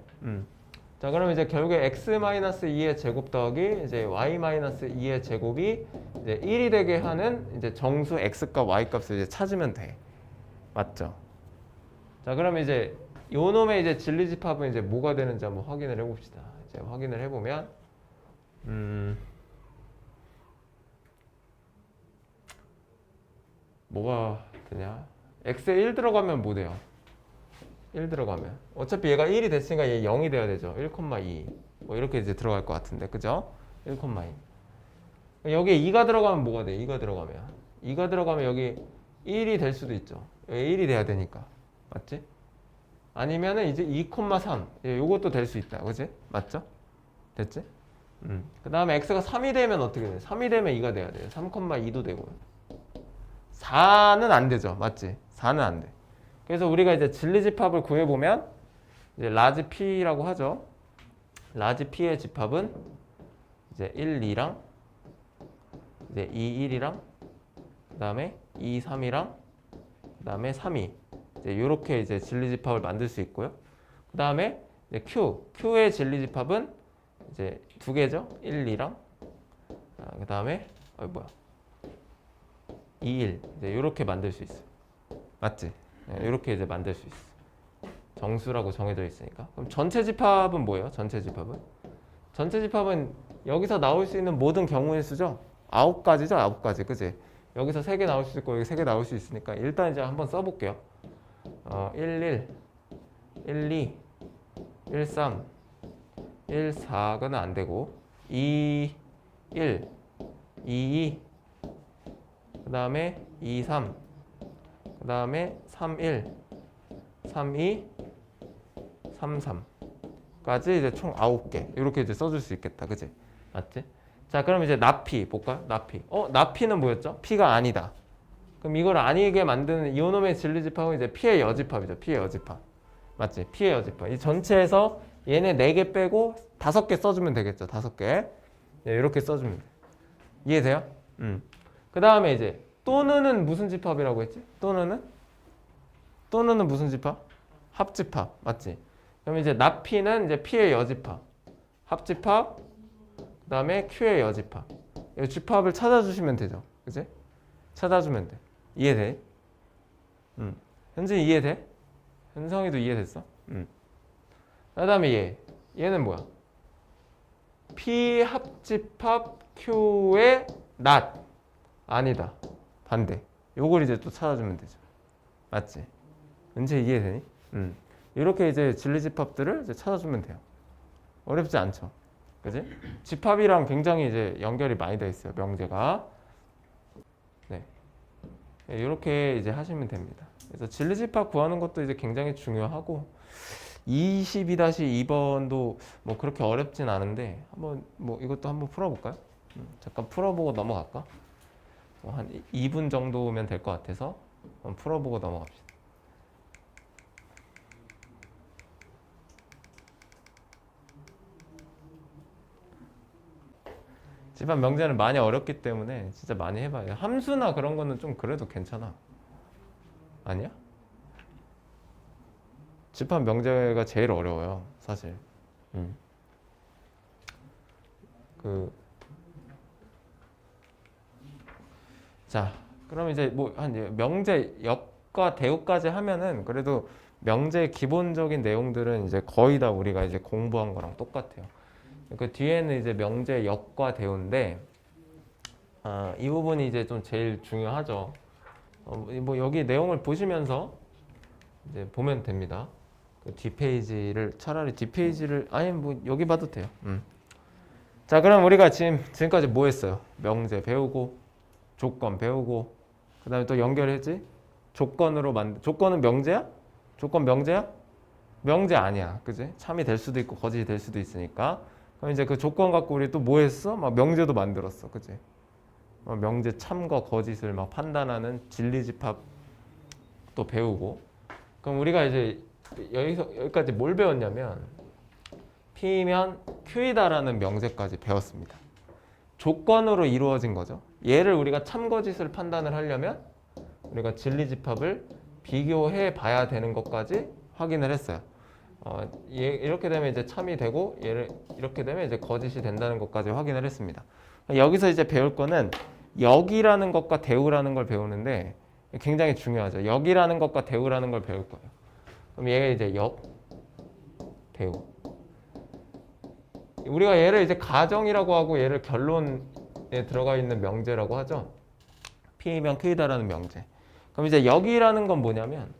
자, 그럼 이제 결국에 x-2의 제곱 더하기 이제 y-2의 제곱이 이제 1이 되게 하는 이제 정수 x값, y값을 이제 찾으면 돼. 맞죠? 자, 그럼 이제 요 놈의 이제 진리집합은 이제 뭐가 되는지 한번 확인을 해봅시다. 이제 확인을 해보면, 뭐가 되냐? x에 1 들어가면 뭐 돼요? 1 들어가면 어차피 얘가 1이 됐으니까 얘 0이 돼야 되죠. 1,2 뭐 이렇게 이제 들어갈 것 같은데 그죠? 1,2 여기에 2가 들어가면 뭐가 돼? 2가 들어가면 여기 1이 될 수도 있죠. 여기 1이 돼야 되니까 맞지? 아니면은 이제 2,3 예, 요것도 될 수 있다 그지? 맞죠? 됐지? 그 다음에 x가 3이 되면 어떻게 돼? 3이 되면 2가 돼야 돼요. 3,2도 되고요. 4는 안 되죠. 맞지? 4는 안 돼. 그래서 우리가 이제 진리집합을 구해보면 이제 라지 P라고 하죠. 라지 P의 집합은 이제 1, 2랑 이제 2, 1이랑 그 다음에 2, 3이랑 그 다음에 3, 2 이제 이렇게 이제 진리집합을 만들 수 있고요. 그 다음에 이제 Q의 진리집합은 이제 두 개죠. 1, 2랑 그 다음에 2, 1 이제 이렇게 만들 수 있어요. 맞지? 이렇게 이제 만들 수 있어. 정수라고 정해져 있으니까. 그럼 전체 집합은 뭐예요? 전체 집합은 여기서 나올 수 있는 모든 경우의 수죠. 9가지죠, 9가지, 그지? 여기서 3개 나올 수 있고 여기 3개 나올 수 있으니까 일단 이제 한번 써볼게요. 1, 1, 2, 1, 3, 1, 4는 안 되고 2, 1, 2, 2, 그 다음에 2, 3, 그 다음에 3, 1, 3, 2, 3, 3까지 이제 총 9개 이렇게 이제 써줄 수 있겠다, 그지? 맞지? 자, 그럼 이제 나피 볼까요? 나피는 뭐였죠? P가 아니다. 그럼 이걸 아니게 만드는 이놈의 진리집합은 이제 P의 여집합이죠. P의 여집합. 맞지? P의 여집합. 이 전체에서 얘네 4개 빼고 5개 써주면 되겠죠. 5개. 네, 이렇게 써주면 돼. 이해돼요? 그 다음에 이제 또는은 무슨 집합이라고 했지? 또는은 무슨 집합? 합집합. 맞지? 그럼 이제 나피는 이제 P의 여집합. 합집합. 그 다음에 Q의 여집합. 이 집합을 찾아주시면 되죠. 그지? 찾아주면 돼. 이해돼? 현진이 이해돼? 현성이도 이해됐어? 그 다음에 얘는 뭐야? P 합집합 Q의 not. 아니다. 반대. 요걸 이제 또 찾아주면 되죠. 맞지? 은채 이해되니? 이렇게 이제 진리집합들을 이제 찾아주면 돼요. 어렵지 않죠? 그지? 집합이랑 굉장히 이제 연결이 많이 돼 있어요. 명제가. 네. 이렇게 이제 하시면 됩니다. 그래서 진리집합 구하는 것도 이제 굉장히 중요하고 22-2번도 뭐 그렇게 어렵진 않은데 한번 뭐 이것도 한번 풀어볼까요? 잠깐 풀어보고 넘어갈까? 한 2분 정도면 될 것 같아서 한번 풀어보고 넘어갑시다. 집합 명제는 많이 어렵기 때문에 진짜 많이 해봐요. 함수나 그런 거는 좀 그래도 괜찮아. 아니야? 집합 명제가 제일 어려워요, 사실. 자, 그럼 이제 뭐 한 명제 역과 대우까지 하면은 그래도 명제의 기본적인 내용들은 이제 거의 다 우리가 이제 공부한 거랑 똑같아요. 그 뒤에는 이제 명제 역과 대우인데 이 부분이 이제 좀 제일 중요하죠. 뭐 여기 내용을 보시면서 이제 보면 됩니다. 그 뒷페이지를 차라리 뒷페이지를 아니 뭐 여기 봐도 돼요. 자, 그럼 우리가 지금까지 뭐 했어요? 명제 배우고 조건 배우고 그다음에 또 연결했지? 조건은 명제야? 조건 명제야? 명제 아니야. 그지? 참이 될 수도 있고 거짓이 될 수도 있으니까. 그럼 이제 그 조건 갖고 우리 또 뭐 했어? 막 명제도 만들었어. 그지? 명제 참과 거짓을 막 판단하는 진리집합 또 배우고. 그럼 우리가 이제 여기까지 뭘 배웠냐면 P면 Q이다라는 명제까지 배웠습니다. 조건으로 이루어진 거죠. 얘를 우리가 참거짓을 판단을 하려면 우리가 진리집합을 비교해 봐야 되는 것까지 확인을 했어요. 이렇게 되면 이제 참이 되고 얘를 이렇게 되면 이제 거짓이 된다는 것까지 확인을 했습니다. 여기서 이제 배울 거는 역이라는 것과 대우라는 걸 배우는데 굉장히 중요하죠. 역이라는 것과 대우라는 걸 배울 거예요. 그럼 얘가 이제 역, 대우. 우리가 얘를 이제 가정이라고 하고 얘를 결론에 들어가 있는 명제라고 하죠. P면 Q이다라는 명제. 그럼 이제 역이라는 건 뭐냐면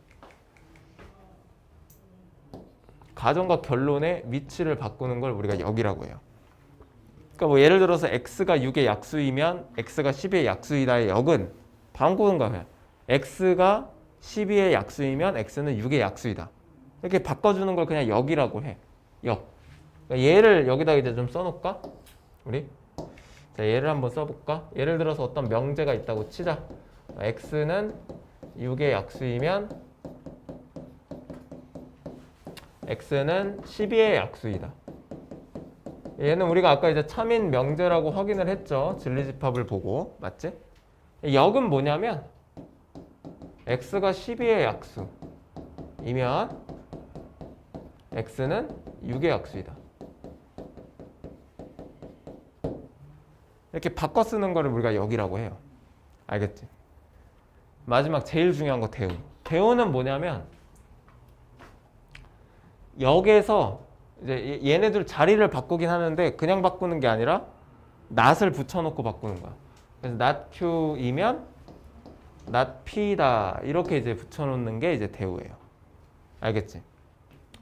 가정과 결론의 위치를 바꾸는 걸 우리가 역이라고 해요. 그러니까 뭐 예를 들어서 x가 6의 약수이면 x가 10의 약수이다의 역은 바꾸는 거예요. x가 12의 약수이면 x는 6의 약수이다. 이렇게 바꿔주는 걸 그냥 역이라고 해. 역. 그러니까 얘를 여기다 이제 좀 써놓을까? 우리? 자, 얘를 한번 써볼까? 예를 들어서 어떤 명제가 있다고 치자. x는 6의 약수이면 x는 12의 약수이다. 얘는 우리가 아까 이제 참인 명제라고 확인을 했죠. 진리집합을 보고. 맞지? 역은 뭐냐면 x가 12의 약수이면 x는 6의 약수이다. 이렇게 바꿔 쓰는 거를 우리가 역이라고 해요. 알겠지? 마지막 제일 중요한 거 대우. 대우는 뭐냐면 역에서 이제 얘네들 자리를 바꾸긴 하는데 그냥 바꾸는 게 아니라 not을 붙여놓고 바꾸는 거야. 그래서 not q이면 not p다 이렇게 이제 붙여놓는 게 이제 대우예요. 알겠지?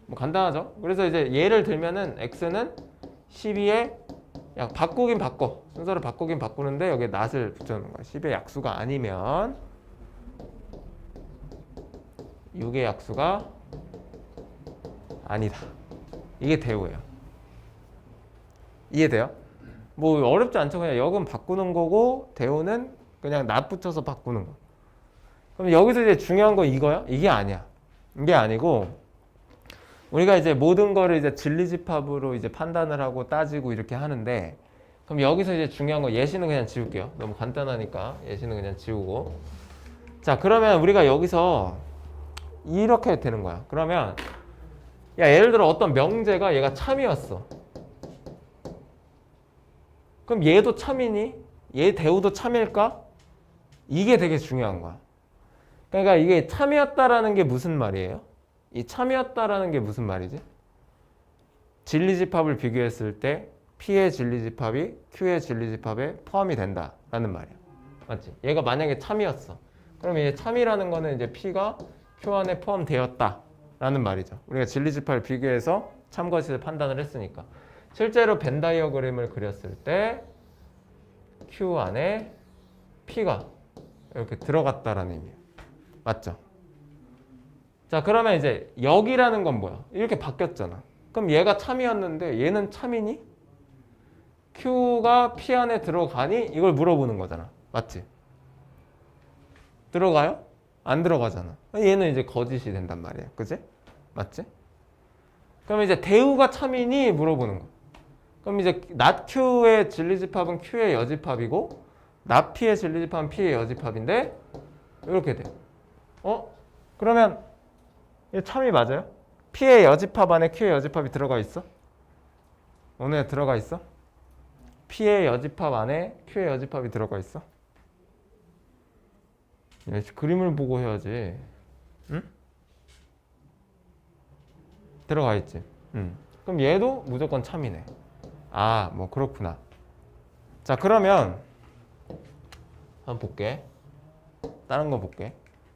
뭐 간단하죠? 그래서 이제 예를 들면은 x는 12에 야 바꾸긴 바꿔 순서를 바꾸긴 바꾸는데 여기에 not을 붙여놓는 거야. 10의 약수가 아니면 6의 약수가 아니다. 이게 대우예요. 이해돼요? 뭐 어렵지 않죠. 그냥 역은 바꾸는 거고 대우는 그냥 not 붙여서 바꾸는 거. 그럼 여기서 이제 중요한 건 이거야? 이게 아니야. 이게 아니고 우리가 이제 모든 거를 이제 진리집합으로 이제 판단을 하고 따지고 이렇게 하는데 그럼 여기서 이제 중요한 거 예시는 그냥 지울게요. 너무 간단하니까 예시는 그냥 지우고. 자, 그러면 우리가 여기서 이렇게 되는 거야. 그러면 야, 예를 들어 어떤 명제가 얘가 참이었어. 그럼 얘도 참이니? 얘 대우도 참일까? 이게 되게 중요한 거야. 그러니까 이게 참이었다라는 게 무슨 말이에요? 이 참이었다라는 게 무슨 말이지? 진리집합을 비교했을 때 P의 진리집합이 Q의 진리집합에 포함이 된다라는 말이야. 맞지? 얘가 만약에 참이었어. 그러면 얘 참이라는 거는 이제 P가 Q 안에 포함되었다라는 말이죠. 우리가 진리집합을 비교해서 참거짓을 판단을 했으니까. 실제로 벤 다이어그램을 그렸을 때 Q 안에 P가 이렇게 들어갔다라는 의미예요. 맞죠? 자, 그러면 이제 역이라는 건 뭐야? 이렇게 바뀌었잖아. 그럼 얘가 참이었는데 얘는 참이니? Q가 P 안에 들어가니? 이걸 물어보는 거잖아. 맞지? 들어가요? 안 들어가잖아. 얘는 이제 거짓이 된단 말이야. 그지? 맞지? 그럼 이제 대우가 참이니? 물어보는 거야. 그럼 이제 not Q의 진리집합은 Q의 여집합이고 not P의 진리집합은 P의 여집합인데 이렇게 돼. 그러면 이 참이 맞아요? P의 여집합 안에 Q의 여집합이 들어가 있어? 오늘 들어가 있어? P의 여집합 안에 Q의 여집합이 들어가 있어? 야, 그림을 보고 해야지. 응? 들어가 있지. 그럼 얘도 무조건 참이네. 아, 뭐 그렇구나. 자, 그러면 한번 볼게. 다른 거 볼게.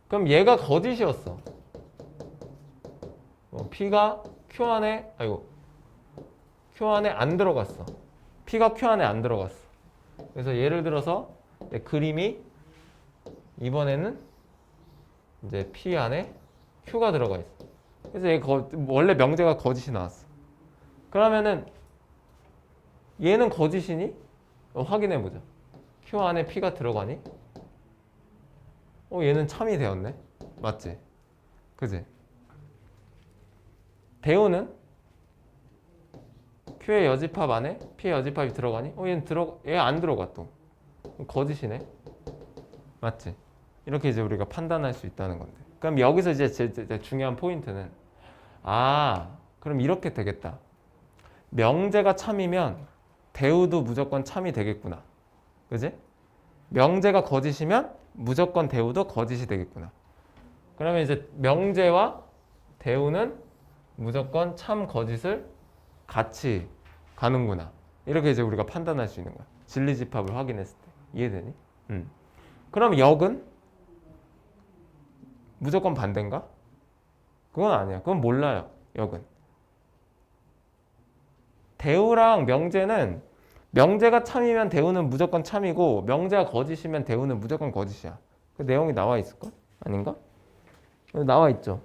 그럼 얘가 거짓이었어. P가 Q 안에, 아이고, Q 안에 안 들어갔어. P가 Q 안에 안 들어갔어. 그래서 예를 들어서 그림이 이번에는 이제 P 안에 Q가 들어가 있어. 그래서 얘 원래 명제가 거짓이 나왔어. 그러면은 얘는 거짓이니? 확인해 보자. Q 안에 P가 들어가니? 얘는 참이 되었네. 맞지? 그지? 대우는 Q의 여집합 안에 P의 여집합이 들어가니? 얘 안 들어가 또. 거짓이네. 맞지? 이렇게 이제 우리가 판단할 수 있다는 건데. 그럼 여기서 이제 제일 중요한 포인트는 그럼 이렇게 되겠다. 명제가 참이면 대우도 무조건 참이 되겠구나. 그지? 명제가 거짓이면 무조건 대우도 거짓이 되겠구나. 그러면 이제 명제와 대우는 무조건 참 거짓을 같이 가는구나. 이렇게 이제 우리가 판단할 수 있는 거야. 진리집합을 확인했을 때. 이해되니? 그럼 역은 무조건 반대인가? 그건 아니야. 그건 몰라요. 역은. 대우랑 명제는 명제가 참이면 대우는 무조건 참이고 명제가 거짓이면 대우는 무조건 거짓이야. 그 내용이 나와 있을걸? 아닌가? 나와 있죠.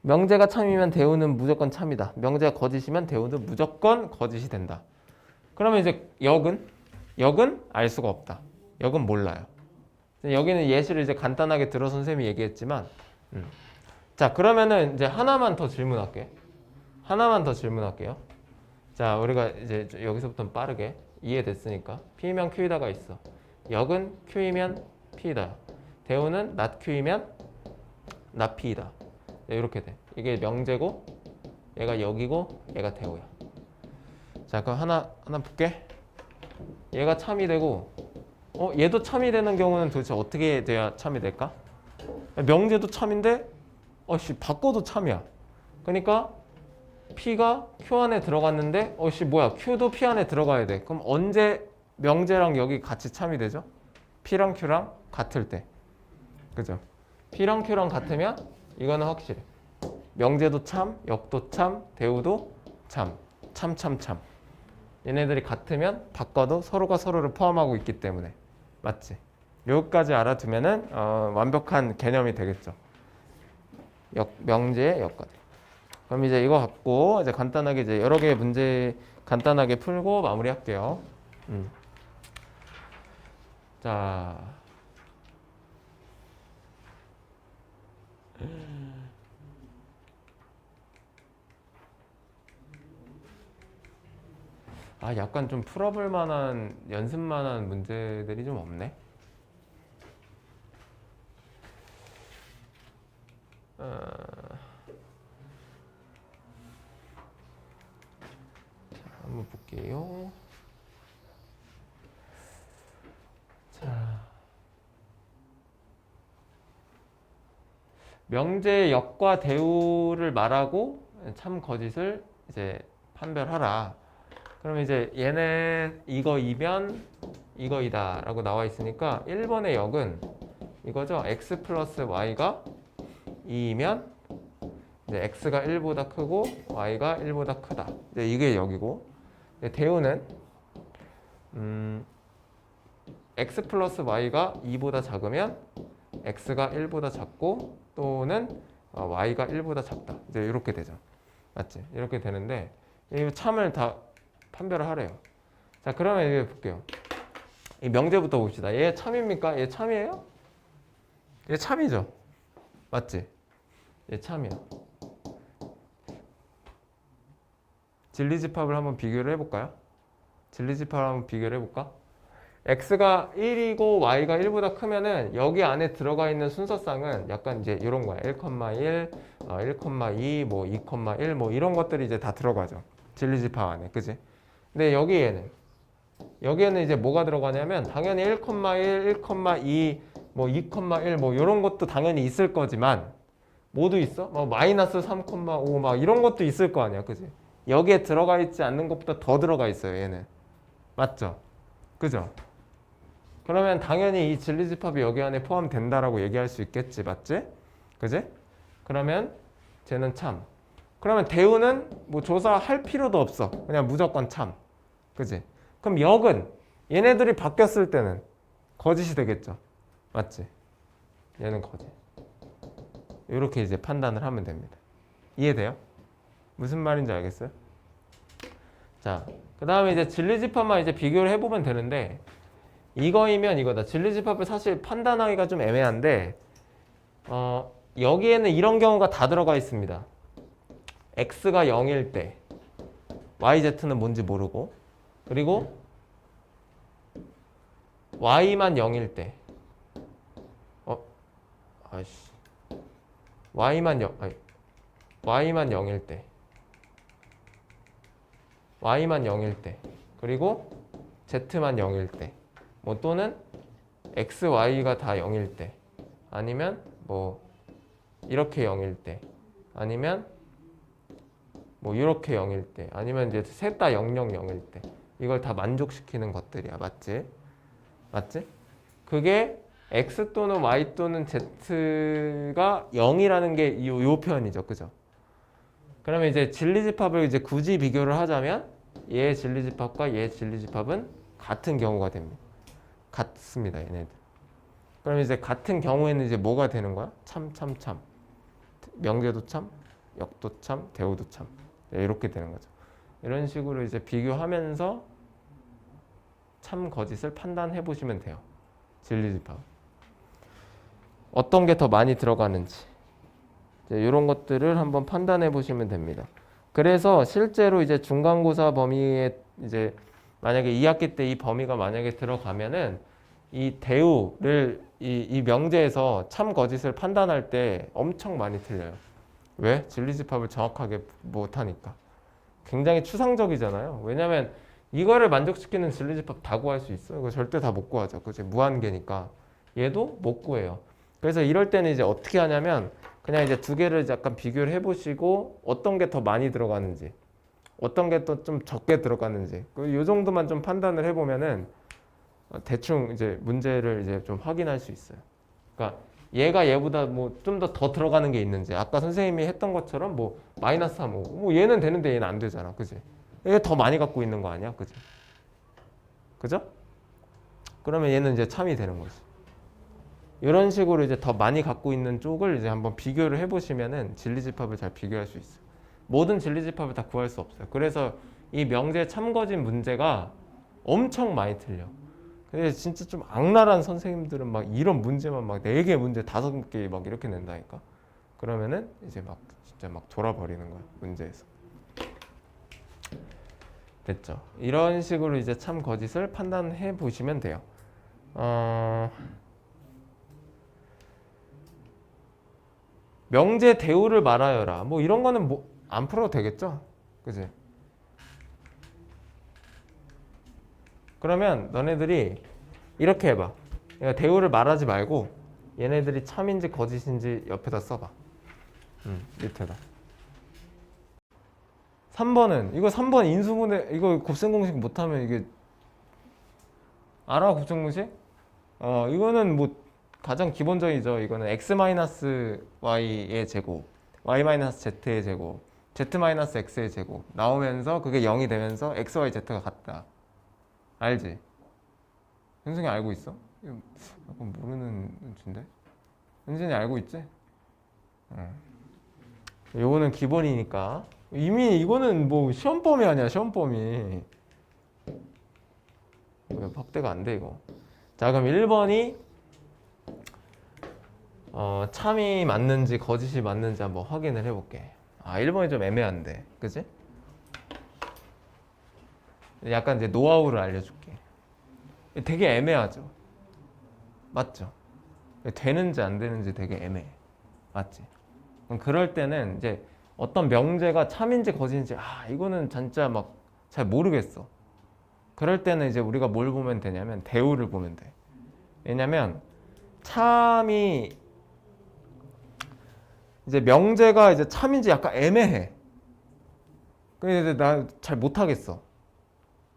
명제가 참이면 대우는 무조건 참이다. 명제가 거짓이면 대우는 무조건 거짓이 된다. 그러면 이제 역은 알 수가 없다. 역은 몰라요. 여기는 예시를 이제 간단하게 들어 선생님이 얘기했지만, 자 그러면은 이제 하나만 더 질문할게요. 자 우리가 이제 여기서부터는 빠르게 이해됐으니까 P면 Q이다가 있어. 역은 Q이면 P이다. 대우는 not Q이면 not P이다. 이렇게 돼. 이게 명제고 얘가 역이고 얘가 대우야. 자 그럼 하나 볼게. 얘가 참이 되고 얘도 참이 되는 경우는 도대체 어떻게 돼야 참이 될까? 명제도 참인데 바꿔도 참이야. 그러니까 P가 Q 안에 들어갔는데 뭐야 Q도 P 안에 들어가야 돼. 그럼 언제 명제랑 역이 같이 참이 되죠? P랑 Q랑 같을 때. 그죠? P랑 Q랑 같으면 이거는 확실해. 명제도 참, 역도 참, 대우도 참. 얘네들이 같으면 바꿔도 서로가 서로를 포함하고 있기 때문에. 맞지? 여기까지 알아두면은 완벽한 개념이 되겠죠. 명제의 역과. 그럼 이제 이거 갖고 이제 간단하게 이제 여러 개의 문제 간단하게 풀고 마무리할게요. 자. 약간 좀 풀어볼 만한 연습 만한 문제들이 좀 없네. 자, 한번 볼게요. 자, 명제의 역과 대우를 말하고 참 거짓을 이제 판별하라. 그러면 이제 얘네 이거이면 이거이다 라고 나와 있으니까 1번의 역은 이거죠. x 플러스 y가 2이면 이제 x가 1보다 크고 y가 1보다 크다. 이제 이게 역이고 대우는 x 플러스 y가 2보다 작으면 x가 1보다 작고 또는 y가 1보다 작다. 이제 이렇게 되죠. 맞지? 이렇게 되는데 이 참을 다 판별을 하래요. 자 그러면 이제 볼게요. 이 명제부터 봅시다. 얘 참입니까? 얘 참이에요? 얘 참이죠. 맞지? 얘 참이야. 진리집합을 한번 비교를 해볼까요? 진리집합을 한번 비교를 해볼까? x가 1이고 y가 1보다 크면은 여기 안에 들어가 있는 순서상은 약간 이제 이런 거야. 1,1, 1,2, 뭐 2,1 뭐 이런 것들이 이제 다 들어가죠. 진리집합 안에. 그지? 근데 여기에는 이제 뭐가 들어가냐면 당연히 1,1, 1,2 뭐 2,1 뭐 이런 것도 당연히 있을 거지만 모두 있어? 뭐 마이너스 3,5 막 이런 것도 있을 거 아니야, 그지? 여기에 들어가 있지 않는 것보다 더 들어가 있어요, 얘는. 맞죠? 그죠? 그러면 당연히 이 진리집합이 여기 안에 포함된다라고 얘기할 수 있겠지, 맞지? 그지? 그러면 쟤는 참. 그러면 대우는 뭐 조사할 필요도 없어. 그냥 무조건 참. 그지? 그럼 역은 얘네들이 바뀌었을 때는 거짓이 되겠죠. 맞지? 얘는 거짓. 이렇게 이제 판단을 하면 됩니다. 이해돼요? 무슨 말인지 알겠어요? 자, 그 다음에 이제 진리집합만 이제 비교를 해보면 되는데 이거이면 이거다. 진리집합을 사실 판단하기가 좀 애매한데 여기에는 이런 경우가 다 들어가 있습니다. x가 0일 때 yz는 뭔지 모르고 그리고 y만 0일 때 y만 0일 때 y만 0일 때 그리고 z만 0일 때 뭐 또는 x, y가 다 0일 때 아니면 뭐 이렇게 0일 때 아니면 뭐 이렇게 0일 때 아니면 이제 셋 다 000일 때 이걸 다 만족시키는 것들이야. 맞지? 맞지? 그게 x 또는 y 또는 z가 0이라는 게 요 표현이죠. 그죠? 그러면 이제 진리집합을 이제 굳이 비교를 하자면 얘의 진리집합과 얘의 진리집합은 같은 경우가 됩니다. 같습니다, 얘네들. 그럼 이제 같은 경우에는 이제 뭐가 되는 거야? 참. 명제도 참, 역도 참, 대우도 참. 네, 이렇게 되는 거죠. 이런 식으로 이제 비교하면서 참 거짓을 판단해 보시면 돼요. 진리집합. 어떤 게 더 많이 들어가는지. 이런 것들을 한번 판단해 보시면 됩니다. 그래서 실제로 이제 중간고사 범위에 이제 만약에 2학기 때 이 범위가 만약에 들어가면은 이 대우를 이 명제에서 참 거짓을 판단할 때 엄청 많이 틀려요. 왜? 진리집합을 정확하게 못하니까. 굉장히 추상적이잖아요. 왜냐면 이거를 만족시키는 진리집합 다 구할 수 있어요. 이거 절대 다 못 구하죠. 그치? 무한계니까. 얘도 못 구해요. 그래서 이럴 때는 이제 어떻게 하냐면 그냥 이제 두 개를 약간 비교를 해보시고 어떤 게 더 많이 들어가는지 어떤 게 또 좀 적게 들어가는지 이 정도만 좀 판단을 해보면은 대충 이제 문제를 이제 좀 확인할 수 있어요. 그러니까 얘가 얘보다 뭐 좀 더 들어가는 게 있는지 아까 선생님이 했던 것처럼 뭐 마이너스 3, 5 뭐 얘는 되는데 얘는 안 되잖아. 그지? 얘 더 많이 갖고 있는 거 아니야? 그지? 그죠? 그러면 얘는 이제 참이 되는 거지. 이런 식으로 이제 더 많이 갖고 있는 쪽을 이제 한번 비교를 해보시면은 진리집합을 잘 비교할 수 있어요. 모든 진리집합을 다 구할 수 없어요. 그래서 이 명제 참거진 문제가 엄청 많이 틀려. 근데 진짜 좀 악랄한 선생님들은 막 이런 문제만 막 4개 문제 5개 막 이렇게 낸다니까. 그러면은 이제 막 진짜 막 돌아버리는 거야 문제에서. 됐죠? 이런 식으로 이제 참 거짓을 판단해 보시면 돼요. 명제 대우를 말하여라. 뭐 이런 거는 뭐 안 풀어도 되겠죠? 그지? 그러면 너네들이 이렇게 해봐. 그러니까 대우를 말하지 말고 얘네들이 참인지 거짓인지 옆에다 써봐. 밑에다. 3번은 이거 3번 인수분해 이거 곱셈공식 못하면 이게 알아 곱셈공식? 이거는 뭐 가장 기본적이죠. 이거는 x-y의 제곱, y-z의 제곱, z-x의 제곱 나오면서 그게 0이 되면서 x, y, z가 같다. 알지? 현승이 알고 있어? 이거 약간 모르는 눈치인데? 현승이 알고 있지? 요거는 기본이니까 이미 이거는 뭐 시험범위 아니야 시험범위. 왜 확대가 안 돼 이거. 자 그럼 1번이 참이 맞는지 거짓이 맞는지 한번 확인을 해볼게. 1번이 좀 애매한데 그치? 약간 이제 노하우를 알려줄게. 되게 애매하죠? 맞죠? 되는지 안 되는지 되게 애매해. 맞지? 그럼 그럴 때는 이제 어떤 명제가 참인지 거짓인지 이거는 진짜 막 잘 모르겠어. 그럴 때는 이제 우리가 뭘 보면 되냐면 대우를 보면 돼. 왜냐면 참이 이제 명제가 이제 참인지 약간 애매해. 근데 나 잘 못하겠어.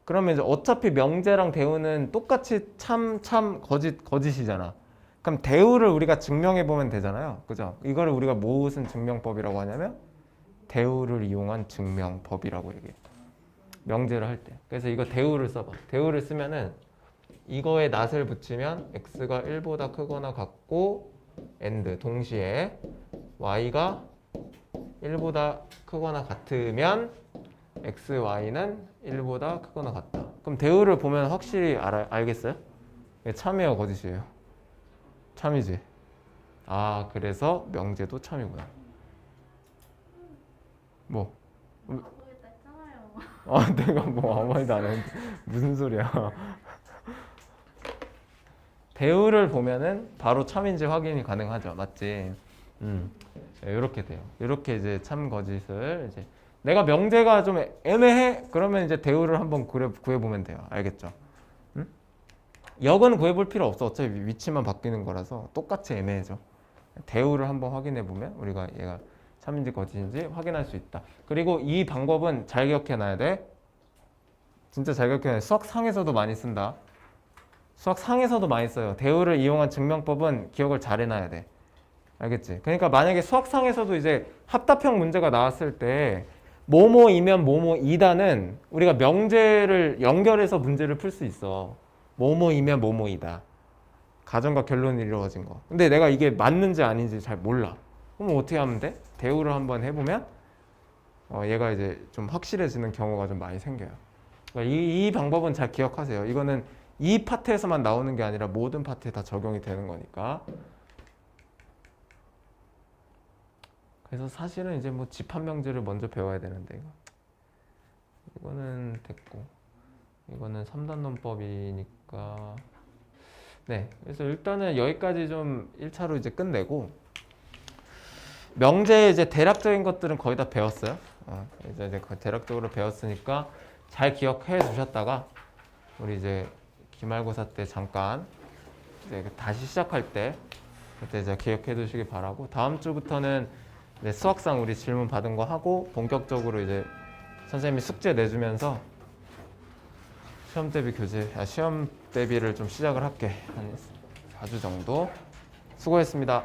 그러면 이제 어차피 명제랑 대우는 똑같이 참, 거짓이잖아. 그럼 대우를 우리가 증명해 보면 되잖아요. 그죠? 이거를 우리가 무슨 증명법이라고 하냐면 대우를 이용한 증명법이라고 얘기해. 명제를 할 때. 그래서 이거 대우를 써봐. 대우를 쓰면은 이거에 낫을 붙이면 x가 1보다 크거나 같고 and 동시에 y가 1보다 크거나 같으면 x, y는 1보다 크거나 같다. 그럼 대우를 보면 확실히 알겠어요? 이게 참이에요, 거짓이에요? 참이지. 아, 그래서 명제도 참이구나. 뭐? 아무 말도 했잖아요. 아, 내가 뭐 아무 말도 안 했는데 무슨 소리야? 대우를 보면은 바로 참인지 확인이 가능하죠, 맞지? 이렇게 돼요. 이렇게 이제 참 거짓을 이제 내가 명제가 좀 애매해? 그러면 이제 대우를 한번 구해보면 돼요. 알겠죠? 역은 구해볼 필요 없어. 어차피 위치만 바뀌는 거라서 똑같이 애매해져. 대우를 한번 확인해보면 우리가 얘가 참인지 거짓인지 확인할 수 있다. 그리고 이 방법은 잘 기억해놔야 돼. 진짜 잘 기억해놔야 돼. 수학상에서도 많이 쓴다. 수학상에서도 많이 써요. 대우를 이용한 증명법은 기억을 잘 해놔야 돼. 알겠지? 그러니까 만약에 수학상에서도 이제 합답형 문제가 나왔을 때 뭐뭐이면 뭐뭐이다는 우리가 명제를 연결해서 문제를 풀 수 있어. 뭐뭐이면 뭐뭐이다. 가정과 결론이 이루어진 거. 근데 내가 이게 맞는지 아닌지 잘 몰라. 그럼 어떻게 하면 돼? 대우를 한번 해보면 얘가 이제 좀 확실해지는 경우가 좀 많이 생겨요. 그러니까 이 방법은 잘 기억하세요. 이거는 이 파트에서만 나오는 게 아니라 모든 파트에 다 적용이 되는 거니까. 그래서 사실은 이제 뭐 집합명제를 먼저 배워야 되는데 이거는 됐고 이거는 3단 논법이니까 네. 그래서 일단은 여기까지 좀 1차로 이제 끝내고 명제의 이제 대략적인 것들은 거의 다 배웠어요. 이제 대략적으로 배웠으니까 잘 기억해 두셨다가 우리 이제 기말고사 때 잠깐 이제 다시 시작할 때 그때 이제 기억해 두시기 바라고 다음 주부터는 네, 수학상 우리 질문 받은 거 하고 본격적으로 이제 선생님이 숙제 내주면서 시험 대비를 좀 시작을 할게. 한 4주 정도. 수고했습니다.